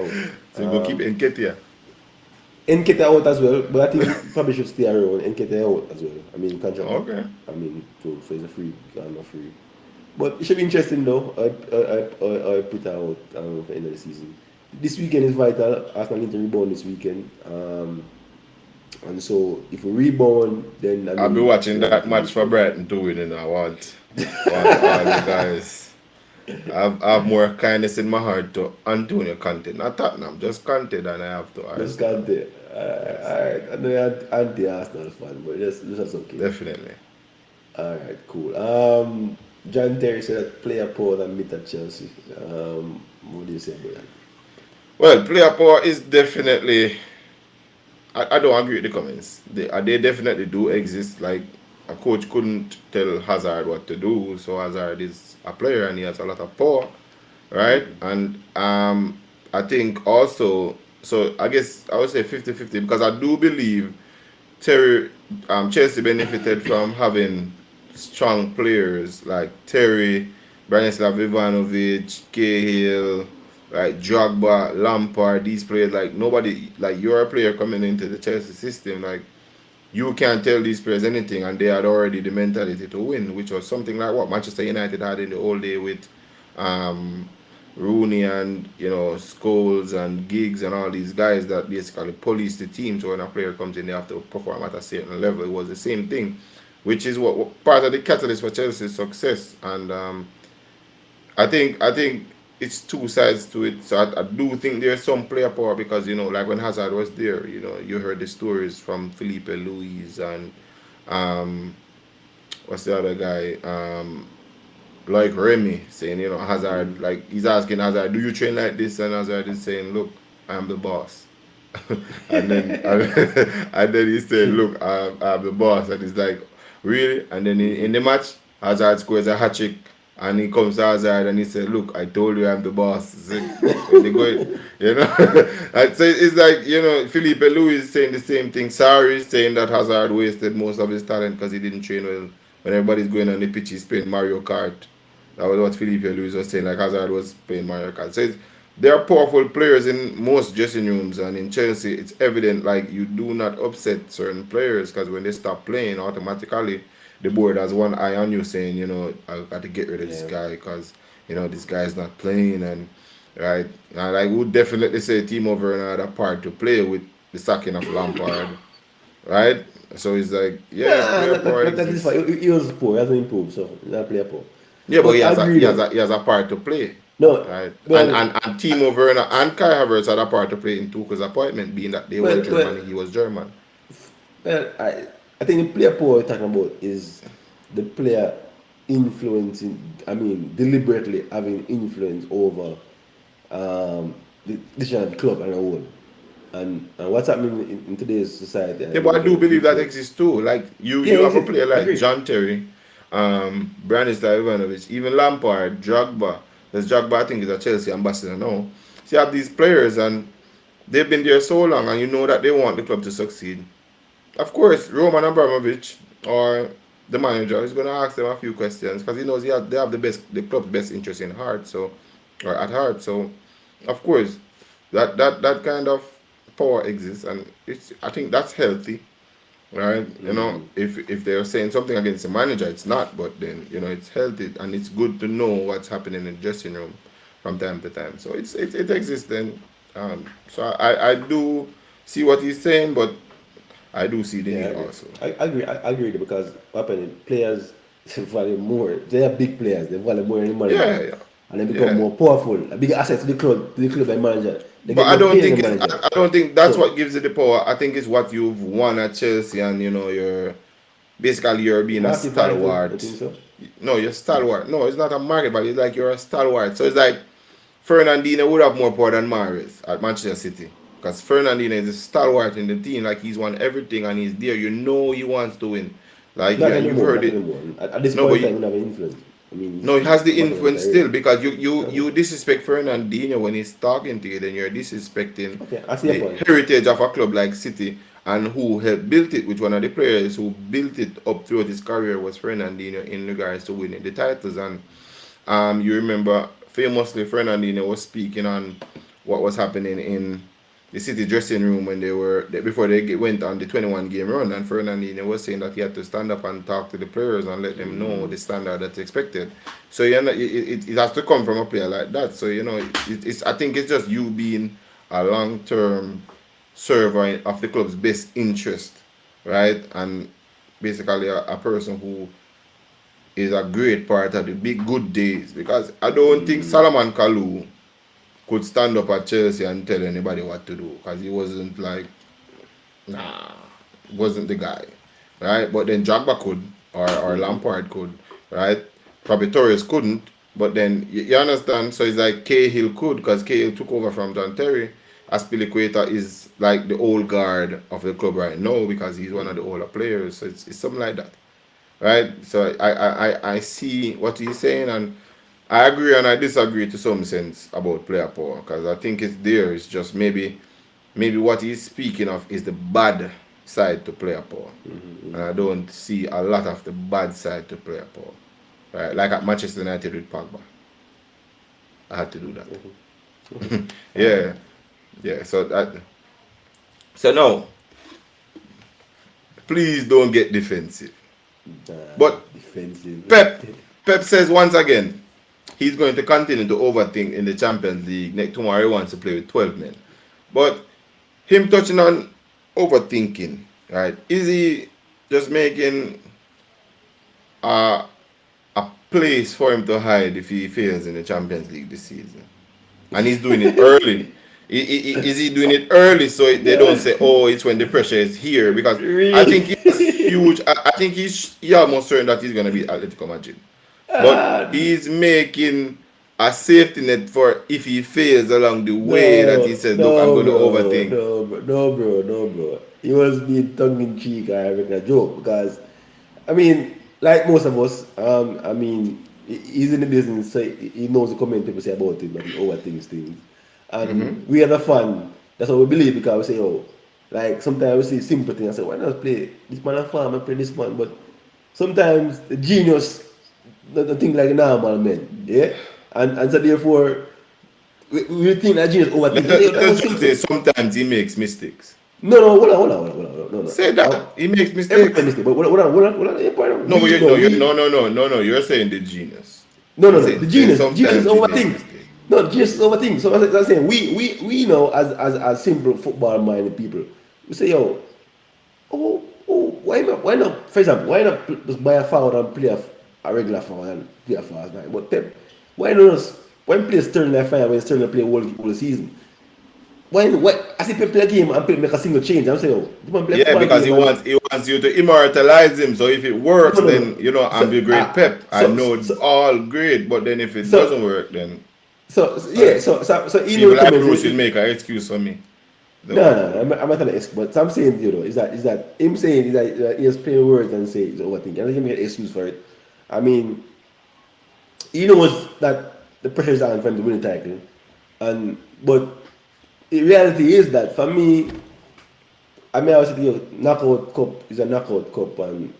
[SPEAKER 2] So
[SPEAKER 1] out.
[SPEAKER 2] you go keep Nketiah.
[SPEAKER 1] Nketiah out as well, but I think he probably should stay around. Nketiah out as well. I mean, contract.
[SPEAKER 2] Okay.
[SPEAKER 1] I mean, so it's a free, not free. But it should be interesting though. I put her out for the end of the season. This weekend is vital. Arsenal need to rebound this weekend. And so if we rebound, then I
[SPEAKER 2] I'll be
[SPEAKER 1] mean,
[SPEAKER 2] watching
[SPEAKER 1] we have
[SPEAKER 2] that
[SPEAKER 1] to
[SPEAKER 2] match for Brighton to win, and I want all the guys. I have more kindness in my heart to Antonio Conte, not Tottenham, just Conte, than I have to
[SPEAKER 1] just
[SPEAKER 2] Arsenal.
[SPEAKER 1] can't.
[SPEAKER 2] Yes,
[SPEAKER 1] Alright, I know you're anti-Arsenal fan, but that's okay.
[SPEAKER 2] definitely.
[SPEAKER 1] All right, cool. John Terry said that player power than meet at Chelsea. What do you say about that?
[SPEAKER 2] Well, player power is definitely. I don't agree with the comments. They definitely do exist. Like a coach couldn't tell Hazard what to do, so Hazard is a player and he has a lot of power, right? And I think also, so I guess I would say 50-50 because I do believe Terry, Chelsea benefited from having strong players like Terry, Branislav Ivanovic, Cahill, like Drogba, Lampard. These players, like nobody, like you're a player coming into the Chelsea system, like you can't tell these players anything, and they had already the mentality to win, which was something like what Manchester United had in the old day with um, Rooney and Scholes and Giggs and all these guys that basically police the team. So when a player comes in, they have to perform at a certain level. It was the same thing, which is what part of the catalyst for Chelsea's success. And I think it's two sides to it. So I do think there's some player power because like when Hazard was there, you heard the stories from Felipe Luis and um, what's the other guy? Like Remy saying, Hazard, like he's asking Hazard, do you train like this? And Hazard is saying, look, I'm the boss. and then and then he said, look, I'm the boss. And he's like, really? And then in the match, Hazard scores a hat trick. And he comes to Hazard and he said, look, I told you I'm the boss. When they go, and so it's like, Felipe Luis saying the same thing. Sarri saying that Hazard wasted most of his talent because he didn't train well. When everybody's going on the pitch, he's playing Mario Kart. That was what Felipe Luis was saying, like Hazard was playing Mario Kart. So there are powerful players in most dressing rooms, and in Chelsea, it's evident like you do not upset certain players because when they stop playing, automatically the board has one eye on you saying, I got to get rid of this
[SPEAKER 1] Yeah.
[SPEAKER 2] guy because, this guy is not playing. And, right, and I would definitely say Timo Werner had a part to play with the sacking of Lampard, right? So it's like, yeah,
[SPEAKER 1] Nah,
[SPEAKER 2] player power
[SPEAKER 1] that is
[SPEAKER 2] exists.
[SPEAKER 1] fine. He was poor. He hasn't improved, so he's not player poor.
[SPEAKER 2] Yeah, but
[SPEAKER 1] But I agree though.
[SPEAKER 2] he has a part to play,
[SPEAKER 1] No,
[SPEAKER 2] right? And
[SPEAKER 1] well,
[SPEAKER 2] Timo Werner and Kai Havertz had a part to play in Tuchel's appointment, being that they were
[SPEAKER 1] well,
[SPEAKER 2] German and he was German.
[SPEAKER 1] well. I think the player power we're talking about is the player influencing. I mean, deliberately having influence over the decision of the club and the whole. And what's happening in today's society?
[SPEAKER 2] Yeah, but I do believe that
[SPEAKER 1] People,
[SPEAKER 2] exists too. Like
[SPEAKER 1] yeah,
[SPEAKER 2] you have a player like
[SPEAKER 1] agree.
[SPEAKER 2] John Terry, Branislav Ivanovic, even Lampard, Drogba. There's Drogba, I think, is a Chelsea ambassador now. So you have these players and they've been there so long, and you know that they want the club to succeed. Of course, Roman Abramovich or the manager is going to ask them a few questions because he knows they have the club's best interest in heart, so or at heart. So, of course, that kind of power exists, and I think that's healthy, right? If they're saying something against the manager, it's not, but then it's healthy and it's good to know what's happening in the dressing room from time to time. So it exists then. So I do see what he's saying, but I do see the
[SPEAKER 1] Yeah, I
[SPEAKER 2] need
[SPEAKER 1] agree.
[SPEAKER 2] also.
[SPEAKER 1] I agree. I agree because what happened, players value more. They are big players. They value more than the
[SPEAKER 2] Yeah,
[SPEAKER 1] manager,
[SPEAKER 2] yeah,
[SPEAKER 1] and they become
[SPEAKER 2] yeah.
[SPEAKER 1] more powerful. A bigger asset to the club and manager. They
[SPEAKER 2] But
[SPEAKER 1] get
[SPEAKER 2] I
[SPEAKER 1] more
[SPEAKER 2] don't
[SPEAKER 1] pay than
[SPEAKER 2] think
[SPEAKER 1] the
[SPEAKER 2] it's.
[SPEAKER 1] manager.
[SPEAKER 2] I don't think that's
[SPEAKER 1] So
[SPEAKER 2] what gives it the power. I think it's what you've won at Chelsea, and you know you're basically you're
[SPEAKER 1] it's
[SPEAKER 2] being a
[SPEAKER 1] market value too. I
[SPEAKER 2] stalwart.
[SPEAKER 1] think so.
[SPEAKER 2] No, you're stalwart. No, it's not a market, but it's like you're a stalwart. So it's like Fernandinho would have more power than Mahrez at Manchester City. Because Fernandinho is a stalwart in the team. Like he's won everything and he's there. You know he wants to win. Like
[SPEAKER 1] Not
[SPEAKER 2] yeah, you've
[SPEAKER 1] anymore.
[SPEAKER 2] heard
[SPEAKER 1] Not
[SPEAKER 2] it.
[SPEAKER 1] anymore. At this
[SPEAKER 2] No,
[SPEAKER 1] point
[SPEAKER 2] but
[SPEAKER 1] in time, we don't have an influence. I mean,
[SPEAKER 2] no, he has the
[SPEAKER 1] he's back in his
[SPEAKER 2] influence still
[SPEAKER 1] career.
[SPEAKER 2] because you you
[SPEAKER 1] Uh-huh.
[SPEAKER 2] you disrespect Fernandinho when he's talking to you, then you're disrespecting
[SPEAKER 1] Okay, I see your
[SPEAKER 2] the
[SPEAKER 1] point.
[SPEAKER 2] heritage of a club like City and who helped built it, which one of the players who built it up throughout his career was Fernandinho in regards to winning the titles. And you remember famously Fernandinho was speaking on what was happening in the City dressing room when before they went on the 21 game run, and Fernandinho was saying that he had to stand up and talk to the players and let them know the standard that's expected. So you know, it has to come from a player like that. So you know, it's I think it's just you being a long term server of the club's best interest, right? And basically a person who is a great part of the big good days, because I don't think Salomon Kalou could stand up at Chelsea and tell anybody what to do because he wasn't like, nah, wasn't the guy, right? But then Drogba could, or Lampard could, right? Probably Torres couldn't, but then you understand. So it's like Cahill could because Cahill took over from John Terry. Aspilicueta is like the old guard of the club right now because he's one of the older players. So it's something like that, right? So I see what he's saying, and I agree and I disagree to some sense about player power because I think it's there. It's just maybe what he's speaking of is the bad side to player power, and I don't see a lot of the bad side to player power. Right, like at Manchester United with Pogba, I had to do that. Yeah, yeah. So no, please don't get defensive. But
[SPEAKER 1] Defensive.
[SPEAKER 2] Pep says once again he's going to continue to overthink in the Champions League. Next tomorrow he wants to play with 12 men. But him touching on overthinking, right? Is he just making a place for him to hide if he fails in the Champions League this season? And he's doing it early. Is he doing it early so they don't say, oh, it's when the pressure is here? Because I think
[SPEAKER 1] Really?
[SPEAKER 2] he's huge. I think he almost certain that he's going to be Atletico Madrid. But he's making a safety net for if he fails along the way that he
[SPEAKER 1] No,
[SPEAKER 2] says, look, I'm
[SPEAKER 1] no,
[SPEAKER 2] going to
[SPEAKER 1] bro,
[SPEAKER 2] overthink.
[SPEAKER 1] no, bro, no, bro, no, bro. He was being tongue in cheek or having a joke because, I mean, like most of us, I mean, he's in the business, so he knows the comment people say about him that he overthinks things. And we are the fan. That's what we believe because we say, oh, like sometimes we see simple things. I say, why not play this man a farm and play this man? But sometimes the genius don't think like a normal man, yeah? And so therefore, we think that genius overthink. I say, "Oh, that
[SPEAKER 2] Let's
[SPEAKER 1] was
[SPEAKER 2] just say
[SPEAKER 1] simple."
[SPEAKER 2] sometimes he makes mistakes.
[SPEAKER 1] No, no, hold on. No, no.
[SPEAKER 2] Say that. He makes
[SPEAKER 1] Everybody
[SPEAKER 2] mistakes.
[SPEAKER 1] mistake, but hold on. Your point,
[SPEAKER 2] No, but
[SPEAKER 1] we,
[SPEAKER 2] you,
[SPEAKER 1] no,
[SPEAKER 2] no, you,
[SPEAKER 1] we,
[SPEAKER 2] no. You're saying the genius.
[SPEAKER 1] no,
[SPEAKER 2] I'm
[SPEAKER 1] no, no.
[SPEAKER 2] saying,
[SPEAKER 1] The
[SPEAKER 2] saying
[SPEAKER 1] genius is
[SPEAKER 2] sometimes he makes
[SPEAKER 1] overthink.
[SPEAKER 2] mistakes.
[SPEAKER 1] No, the genius is overthink. So I'm saying we know as simple football minded people, we say, yo, why not? For example, why not just buy a foul and play a regular foul and play a fast night? But Pep, why not just when players turn their fire when turn play all season? Why I see Pep play a game and make a single change? I'm saying, oh, the man play a
[SPEAKER 2] Yeah,
[SPEAKER 1] football
[SPEAKER 2] because
[SPEAKER 1] game and
[SPEAKER 2] he wants you to immortalize him. So if it
[SPEAKER 1] no,
[SPEAKER 2] works,
[SPEAKER 1] no,
[SPEAKER 2] then
[SPEAKER 1] no.
[SPEAKER 2] you know I'm the
[SPEAKER 1] So
[SPEAKER 2] great Pep. I
[SPEAKER 1] so
[SPEAKER 2] know it's
[SPEAKER 1] so
[SPEAKER 2] all great, but then if it doesn't
[SPEAKER 1] so
[SPEAKER 2] work, then
[SPEAKER 1] yeah,
[SPEAKER 2] uh,
[SPEAKER 1] so you know
[SPEAKER 2] people
[SPEAKER 1] the
[SPEAKER 2] like
[SPEAKER 1] comments.
[SPEAKER 2] Bruce will make an excuse for me.
[SPEAKER 1] No,
[SPEAKER 2] Don't worry
[SPEAKER 1] no,
[SPEAKER 2] about
[SPEAKER 1] I'm not gonna ask, but I'm saying, is that him saying is that he has plain words and say he's overthinking. I don't think he make an excuse for it. I mean, he knows that the pressure is on for him to win the title, and but the reality is that for me, I mean, I was saying knockout cup is a knockout cup, and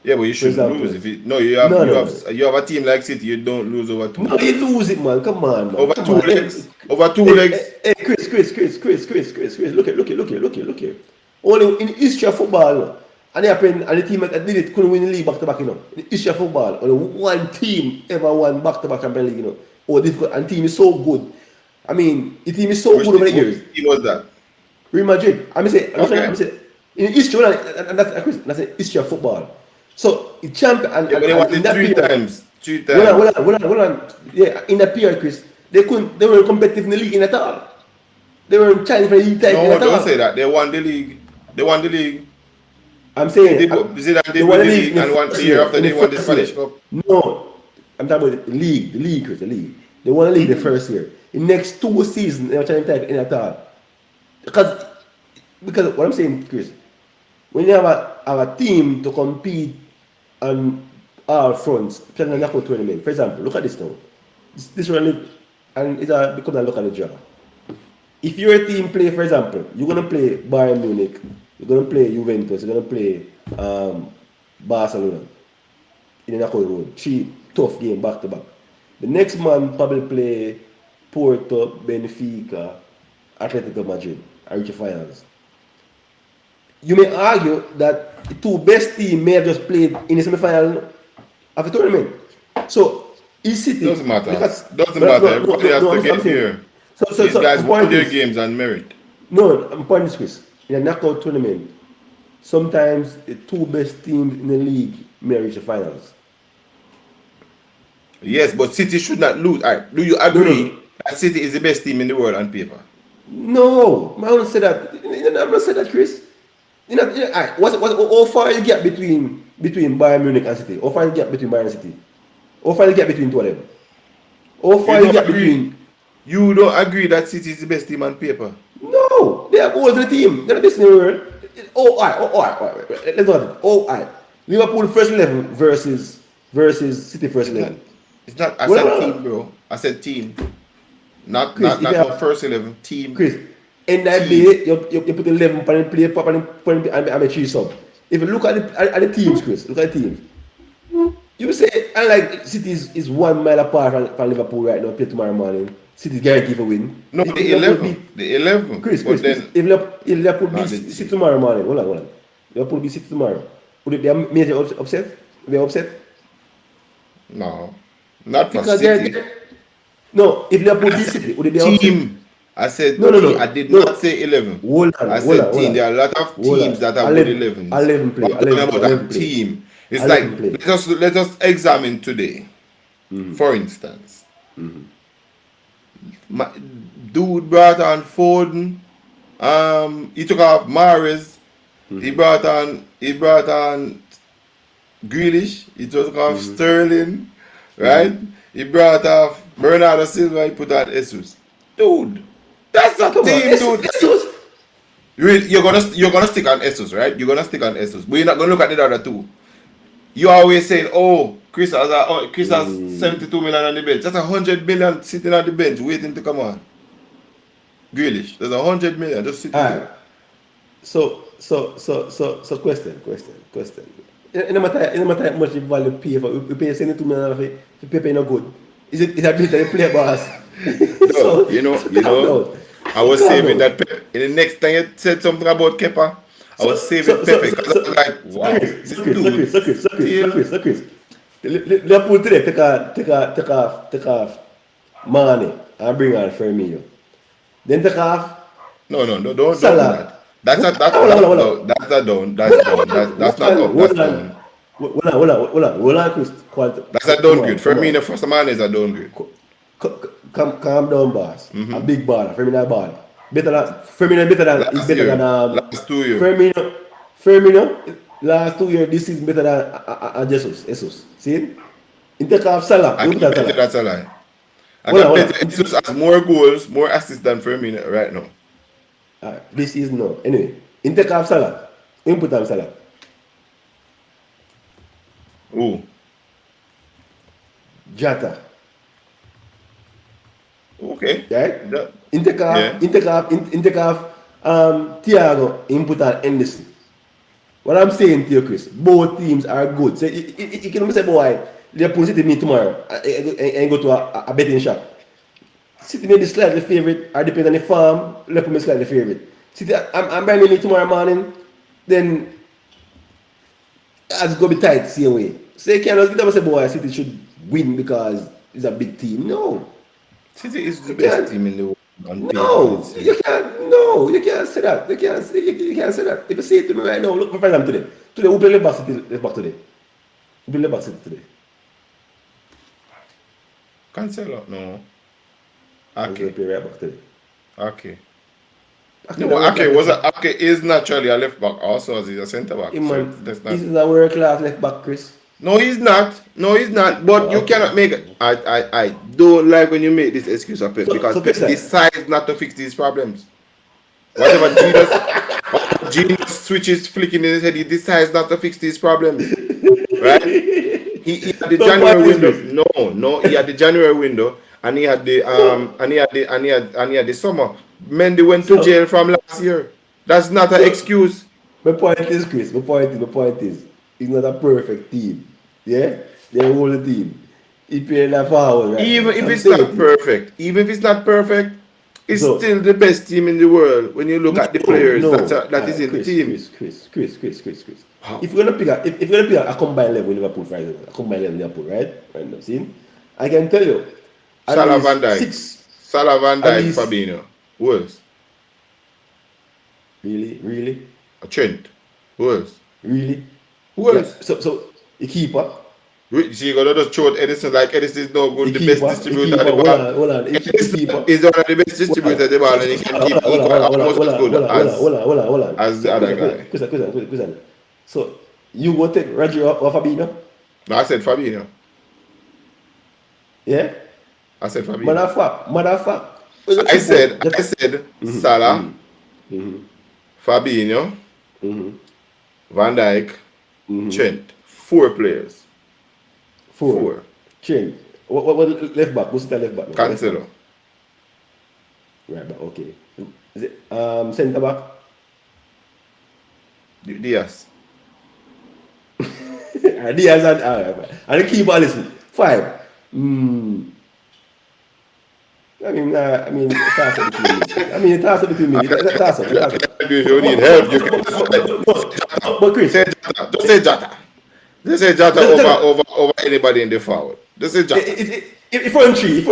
[SPEAKER 2] Yeah, but you
[SPEAKER 1] for
[SPEAKER 2] shouldn't lose
[SPEAKER 1] example,
[SPEAKER 2] if you no you have
[SPEAKER 1] no,
[SPEAKER 2] you
[SPEAKER 1] no,
[SPEAKER 2] have
[SPEAKER 1] no,
[SPEAKER 2] you have a team like City. You don't lose over two
[SPEAKER 1] no, you
[SPEAKER 2] legs.
[SPEAKER 1] lose it, man. Come on, man.
[SPEAKER 2] Over
[SPEAKER 1] Come
[SPEAKER 2] two
[SPEAKER 1] on.
[SPEAKER 2] legs. Over two
[SPEAKER 1] Hey,
[SPEAKER 2] legs.
[SPEAKER 1] hey, hey, Chris. Look here. Only in the history of football, and it happened, and the team that did it couldn't win the league back to back, In the history of football, only one team ever won back to back Champions League, Oh, difficult, and the team is so good. I mean, the team is so
[SPEAKER 2] Which
[SPEAKER 1] good over the
[SPEAKER 2] which
[SPEAKER 1] years.
[SPEAKER 2] team was that?
[SPEAKER 1] Real Madrid. I'm say,
[SPEAKER 2] Okay.
[SPEAKER 1] I'm say, In history, and that's a history of football. So the champion
[SPEAKER 2] Yeah, but they
[SPEAKER 1] and
[SPEAKER 2] won
[SPEAKER 1] in
[SPEAKER 2] it
[SPEAKER 1] that
[SPEAKER 2] three
[SPEAKER 1] period,
[SPEAKER 2] times. Three times.
[SPEAKER 1] hold on. Yeah, in that period, Chris, they weren't competitive in the league in at all. They weren't challenging for the league title in
[SPEAKER 2] No,
[SPEAKER 1] at
[SPEAKER 2] don't say
[SPEAKER 1] all.
[SPEAKER 2] that. They won the league. They won the league.
[SPEAKER 1] I'm
[SPEAKER 2] They
[SPEAKER 1] saying
[SPEAKER 2] did what Zidane
[SPEAKER 1] they
[SPEAKER 2] did
[SPEAKER 1] won
[SPEAKER 2] with
[SPEAKER 1] the
[SPEAKER 2] the
[SPEAKER 1] league
[SPEAKER 2] league,
[SPEAKER 1] in the
[SPEAKER 2] and one
[SPEAKER 1] first
[SPEAKER 2] the year
[SPEAKER 1] year.
[SPEAKER 2] after
[SPEAKER 1] In the
[SPEAKER 2] they won the
[SPEAKER 1] first
[SPEAKER 2] Spanish
[SPEAKER 1] year,
[SPEAKER 2] Cup.
[SPEAKER 1] no, I'm talking about the league, Chris, the league. They won the league the first year. The next 2 seasons, they were challenging title in at all. Because because what I'm saying, Chris, when you have a team to compete on all fronts, especially in the knockout tournament. For example, look at this now. This really, and it's a become a look at the draw. If your team play, for example, you're gonna play Bayern Munich, you're gonna play Juventus, you're gonna play Barcelona in the knockout road. Three tough game back to back. The next man probably play Porto, Benfica, Atletico Madrid, and reach the finals. You may argue that the two best teams may have just played in the semi-final of the tournament. So, is City
[SPEAKER 2] Doesn't matter.
[SPEAKER 1] because
[SPEAKER 2] Doesn't
[SPEAKER 1] no,
[SPEAKER 2] matter.
[SPEAKER 1] no, no,
[SPEAKER 2] Everybody
[SPEAKER 1] no,
[SPEAKER 2] has
[SPEAKER 1] no,
[SPEAKER 2] to
[SPEAKER 1] I'm
[SPEAKER 2] get
[SPEAKER 1] saying.
[SPEAKER 2] there. These
[SPEAKER 1] So
[SPEAKER 2] guys
[SPEAKER 1] the
[SPEAKER 2] won
[SPEAKER 1] point
[SPEAKER 2] their
[SPEAKER 1] is,
[SPEAKER 2] games on merit.
[SPEAKER 1] no, I'm point is Chris. In a knockout tournament, sometimes the two best teams in the league may reach the finals.
[SPEAKER 2] Yes, but City should not lose. All right. Do you
[SPEAKER 1] No, no, no.
[SPEAKER 2] agree that City is the best team in the world on paper?
[SPEAKER 1] No, I don't say that. I'm not saying that, Chris. Alright, how far you get between Bayern Munich and City? How far you get between Bayern and City? How far you get between two of them? How
[SPEAKER 2] You
[SPEAKER 1] far you
[SPEAKER 2] don't
[SPEAKER 1] get
[SPEAKER 2] agree.
[SPEAKER 1] between?
[SPEAKER 2] You don't agree that City is the best team on paper.
[SPEAKER 1] No, they are always the team. They're the best in the world. Let's do it. Liverpool first 11 versus City first
[SPEAKER 2] It's not.
[SPEAKER 1] 11.
[SPEAKER 2] It's not. I
[SPEAKER 1] Well,
[SPEAKER 2] said
[SPEAKER 1] well,
[SPEAKER 2] team, bro. I said team. Not
[SPEAKER 1] Chris,
[SPEAKER 2] not
[SPEAKER 1] if you
[SPEAKER 2] not no
[SPEAKER 1] have
[SPEAKER 2] first 11. Team.
[SPEAKER 1] Chris, in that
[SPEAKER 2] Team.
[SPEAKER 1] day, you put 11 and play pop and a three sub. If you look at the teams, Chris, look at the teams. You say, unlike City is 1 mile apart from Liverpool right now, play tomorrow morning. City's guaranteed to win.
[SPEAKER 2] No,
[SPEAKER 1] If
[SPEAKER 2] the
[SPEAKER 1] Liverpool beat
[SPEAKER 2] 11. The 11.
[SPEAKER 1] Chris,
[SPEAKER 2] But
[SPEAKER 1] Chris, Chris.
[SPEAKER 2] then
[SPEAKER 1] If Liverpool beat
[SPEAKER 2] not the
[SPEAKER 1] City
[SPEAKER 2] team.
[SPEAKER 1] tomorrow morning, hold on. Liverpool beat City tomorrow. Would it be a major upset? Would they upset?
[SPEAKER 2] No. Not for
[SPEAKER 1] Because
[SPEAKER 2] City.
[SPEAKER 1] no, if Liverpool beat City, would it be an upset?
[SPEAKER 2] Team. I said
[SPEAKER 1] No, no,
[SPEAKER 2] team. I
[SPEAKER 1] no,
[SPEAKER 2] did
[SPEAKER 1] no.
[SPEAKER 2] not say 11. I
[SPEAKER 1] Hold
[SPEAKER 2] said team.
[SPEAKER 1] on.
[SPEAKER 2] There are a lot of
[SPEAKER 1] Hold
[SPEAKER 2] teams
[SPEAKER 1] on.
[SPEAKER 2] that have good
[SPEAKER 1] 11,
[SPEAKER 2] 11s.
[SPEAKER 1] 11 play,
[SPEAKER 2] But I'm talking about
[SPEAKER 1] 11
[SPEAKER 2] a
[SPEAKER 1] play,
[SPEAKER 2] team. It's
[SPEAKER 1] 11
[SPEAKER 2] like
[SPEAKER 1] play.
[SPEAKER 2] let us examine today. For instance, my, dude brought on Foden. He took off Mahrez. He brought on Grealish. He took off Sterling, right? He brought off Bernardo Silva. He put on Jesus. Dude, that's a
[SPEAKER 1] Come on,
[SPEAKER 2] team, dude.
[SPEAKER 1] Jesus.
[SPEAKER 2] You're gonna stick on Jesus, right? You're gonna stick on Jesus, but you're not gonna look at the other two. You always saying, "Oh, Chris has 72 million on the bench. That's 100 million sitting on the bench waiting to come on." Grealish, there's 100 million just sitting
[SPEAKER 1] Alright.
[SPEAKER 2] there.
[SPEAKER 1] So question. In the matter how much you value pay for we pay 72 million for paper no good. Is that mean that you play boss?
[SPEAKER 2] No, you know,
[SPEAKER 1] calm down.
[SPEAKER 2] I was
[SPEAKER 1] Calm
[SPEAKER 2] saving
[SPEAKER 1] down.
[SPEAKER 2] that Pepe. In the next time you said something about Kepa, I was saving Pepe because I was like, wow, this dude
[SPEAKER 1] So Chris. Liverpool today take off Mane and bring on Firmino. Then take off
[SPEAKER 2] No, don't do
[SPEAKER 1] Salah.
[SPEAKER 2] that. That's not
[SPEAKER 1] Hold on.
[SPEAKER 2] that's not down. That's down. That's not up. That's down.
[SPEAKER 1] Hold on, Chris.
[SPEAKER 2] That's a downgrade. Firmino first man is a downgrade.
[SPEAKER 1] Calm down, boss. A big baller. Firmino a baller. Firmino better than is
[SPEAKER 2] Last
[SPEAKER 1] better
[SPEAKER 2] year,
[SPEAKER 1] than
[SPEAKER 2] last 2 years.
[SPEAKER 1] Firmino last 2 years this season better than Jesus. See? In take off Salah.
[SPEAKER 2] I
[SPEAKER 1] You
[SPEAKER 2] can
[SPEAKER 1] put
[SPEAKER 2] bet you
[SPEAKER 1] Salah.
[SPEAKER 2] that's a lie. I
[SPEAKER 1] Hold
[SPEAKER 2] can
[SPEAKER 1] on.
[SPEAKER 2] bet you Jesus has more goals, more assists than Firmino right now.
[SPEAKER 1] This is no. Anyway, in take off Salah. You put on Salah.
[SPEAKER 2] Ooh.
[SPEAKER 1] Jata.
[SPEAKER 2] Okay.
[SPEAKER 1] Right?
[SPEAKER 2] That-
[SPEAKER 1] In take off Thiago, in put on Henderson. What I'm saying to you, Chris, both teams are good. So you can say, boy, Liverpool City meet tomorrow and go to a betting shop. City may be slightly favorite, or depends on the farm, Liverpool may be slightly favorite. City, I'm buying me tomorrow morning, then it's going to be tight same way. So you cannot say, boy, City should win because it's a big team. No.
[SPEAKER 2] City is the
[SPEAKER 1] Yeah.
[SPEAKER 2] best team in the world. On paper,
[SPEAKER 1] No,
[SPEAKER 2] it's
[SPEAKER 1] you can't. No, you can't say that. You can't say that. If you say it to me right now, look, for example, today. Today, who play left back City? Left back today. Who play left back City today?
[SPEAKER 2] Cancelo. No.
[SPEAKER 1] And who
[SPEAKER 2] Ake.
[SPEAKER 1] play right back today?
[SPEAKER 2] Ake.
[SPEAKER 1] I
[SPEAKER 2] No,
[SPEAKER 1] think that
[SPEAKER 2] but
[SPEAKER 1] right back left back.
[SPEAKER 2] Ake is naturally a left back also as he's a centre back.
[SPEAKER 1] Him
[SPEAKER 2] So
[SPEAKER 1] man,
[SPEAKER 2] that's not.
[SPEAKER 1] this is a world class left back, Chris.
[SPEAKER 2] No, he's not. No, he's not. But you
[SPEAKER 1] Okay.
[SPEAKER 2] cannot make it. I don't like when you make this excuse of Pep because
[SPEAKER 1] So
[SPEAKER 2] Pep
[SPEAKER 1] Chris,
[SPEAKER 2] decides not to fix these problems. Whatever genius switches flicking in his head, he decides not to fix these problems. Right? He had the
[SPEAKER 1] so point
[SPEAKER 2] January
[SPEAKER 1] is
[SPEAKER 2] window.
[SPEAKER 1] Chris.
[SPEAKER 2] No, he had the January window and he had the
[SPEAKER 1] So
[SPEAKER 2] and he had the summer. Mendy went to
[SPEAKER 1] so
[SPEAKER 2] jail from last year. That's not an
[SPEAKER 1] so
[SPEAKER 2] excuse.
[SPEAKER 1] my point is, Chris. My point is, it's not a perfect team. Yeah, they're all the team. He playing that forward right now.
[SPEAKER 2] Even
[SPEAKER 1] So
[SPEAKER 2] if
[SPEAKER 1] I'm
[SPEAKER 2] it's
[SPEAKER 1] saying
[SPEAKER 2] not
[SPEAKER 1] to you.
[SPEAKER 2] perfect, it's
[SPEAKER 1] So
[SPEAKER 2] still the best team in the world when you look at the players
[SPEAKER 1] no.
[SPEAKER 2] that is in the team.
[SPEAKER 1] Chris.
[SPEAKER 2] Wow.
[SPEAKER 1] If you're gonna pick if you're gonna pick a combined level with Liverpool, for example, a combined level with Liverpool, right? Right now, see, I can tell you, at
[SPEAKER 2] Salah Van
[SPEAKER 1] least
[SPEAKER 2] Dijk,
[SPEAKER 1] six,
[SPEAKER 2] Salah Van
[SPEAKER 1] at
[SPEAKER 2] Dijk,
[SPEAKER 1] least
[SPEAKER 2] Fabinho. Who else?
[SPEAKER 1] really,
[SPEAKER 2] Trent. Who else?
[SPEAKER 1] really,
[SPEAKER 2] Who
[SPEAKER 1] yeah.
[SPEAKER 2] else?
[SPEAKER 1] So the keeper,
[SPEAKER 2] So you're gonna just throw Edison like Edison is no good,
[SPEAKER 1] the
[SPEAKER 2] the best
[SPEAKER 1] keeper, the
[SPEAKER 2] distributor of
[SPEAKER 1] keeper.
[SPEAKER 2] the ball.
[SPEAKER 1] Hold on, the
[SPEAKER 2] Edison
[SPEAKER 1] keeper.
[SPEAKER 2] is one of the best
[SPEAKER 1] Hold on.
[SPEAKER 2] distributors of the ball
[SPEAKER 1] So,
[SPEAKER 2] and he
[SPEAKER 1] so
[SPEAKER 2] can
[SPEAKER 1] hold
[SPEAKER 2] keep
[SPEAKER 1] on, hold on,
[SPEAKER 2] equal
[SPEAKER 1] hold on,
[SPEAKER 2] almost
[SPEAKER 1] hold
[SPEAKER 2] as
[SPEAKER 1] on,
[SPEAKER 2] good
[SPEAKER 1] hold on, hold on, hold on, hold on, hold on.
[SPEAKER 2] as the other guy.
[SPEAKER 1] Listen. So you go take Rodrigo or Fabinho,
[SPEAKER 2] No, I said Fabinho.
[SPEAKER 1] yeah?
[SPEAKER 2] I said
[SPEAKER 1] Matter
[SPEAKER 2] Fabinho.
[SPEAKER 1] of fact.
[SPEAKER 2] I said
[SPEAKER 1] Just,
[SPEAKER 2] I said Salah, Fabinho, Van Dijk, Trent. 4 players.
[SPEAKER 1] four.
[SPEAKER 2] 4.
[SPEAKER 1] Change. What left back? Who's the left back? Now? Left back.
[SPEAKER 2] Cancelo.
[SPEAKER 1] Right back, okay. Is it centre back?
[SPEAKER 2] Diaz.
[SPEAKER 1] Diaz and the keeper, listen. 5. Toss up between me. Toss up between me. Toss up.
[SPEAKER 2] If you need help, you can
[SPEAKER 1] But Chris,
[SPEAKER 2] say Jota. Just say Jota. Just say Jota over anybody in the forward. Just say Jota.
[SPEAKER 1] if Funchy,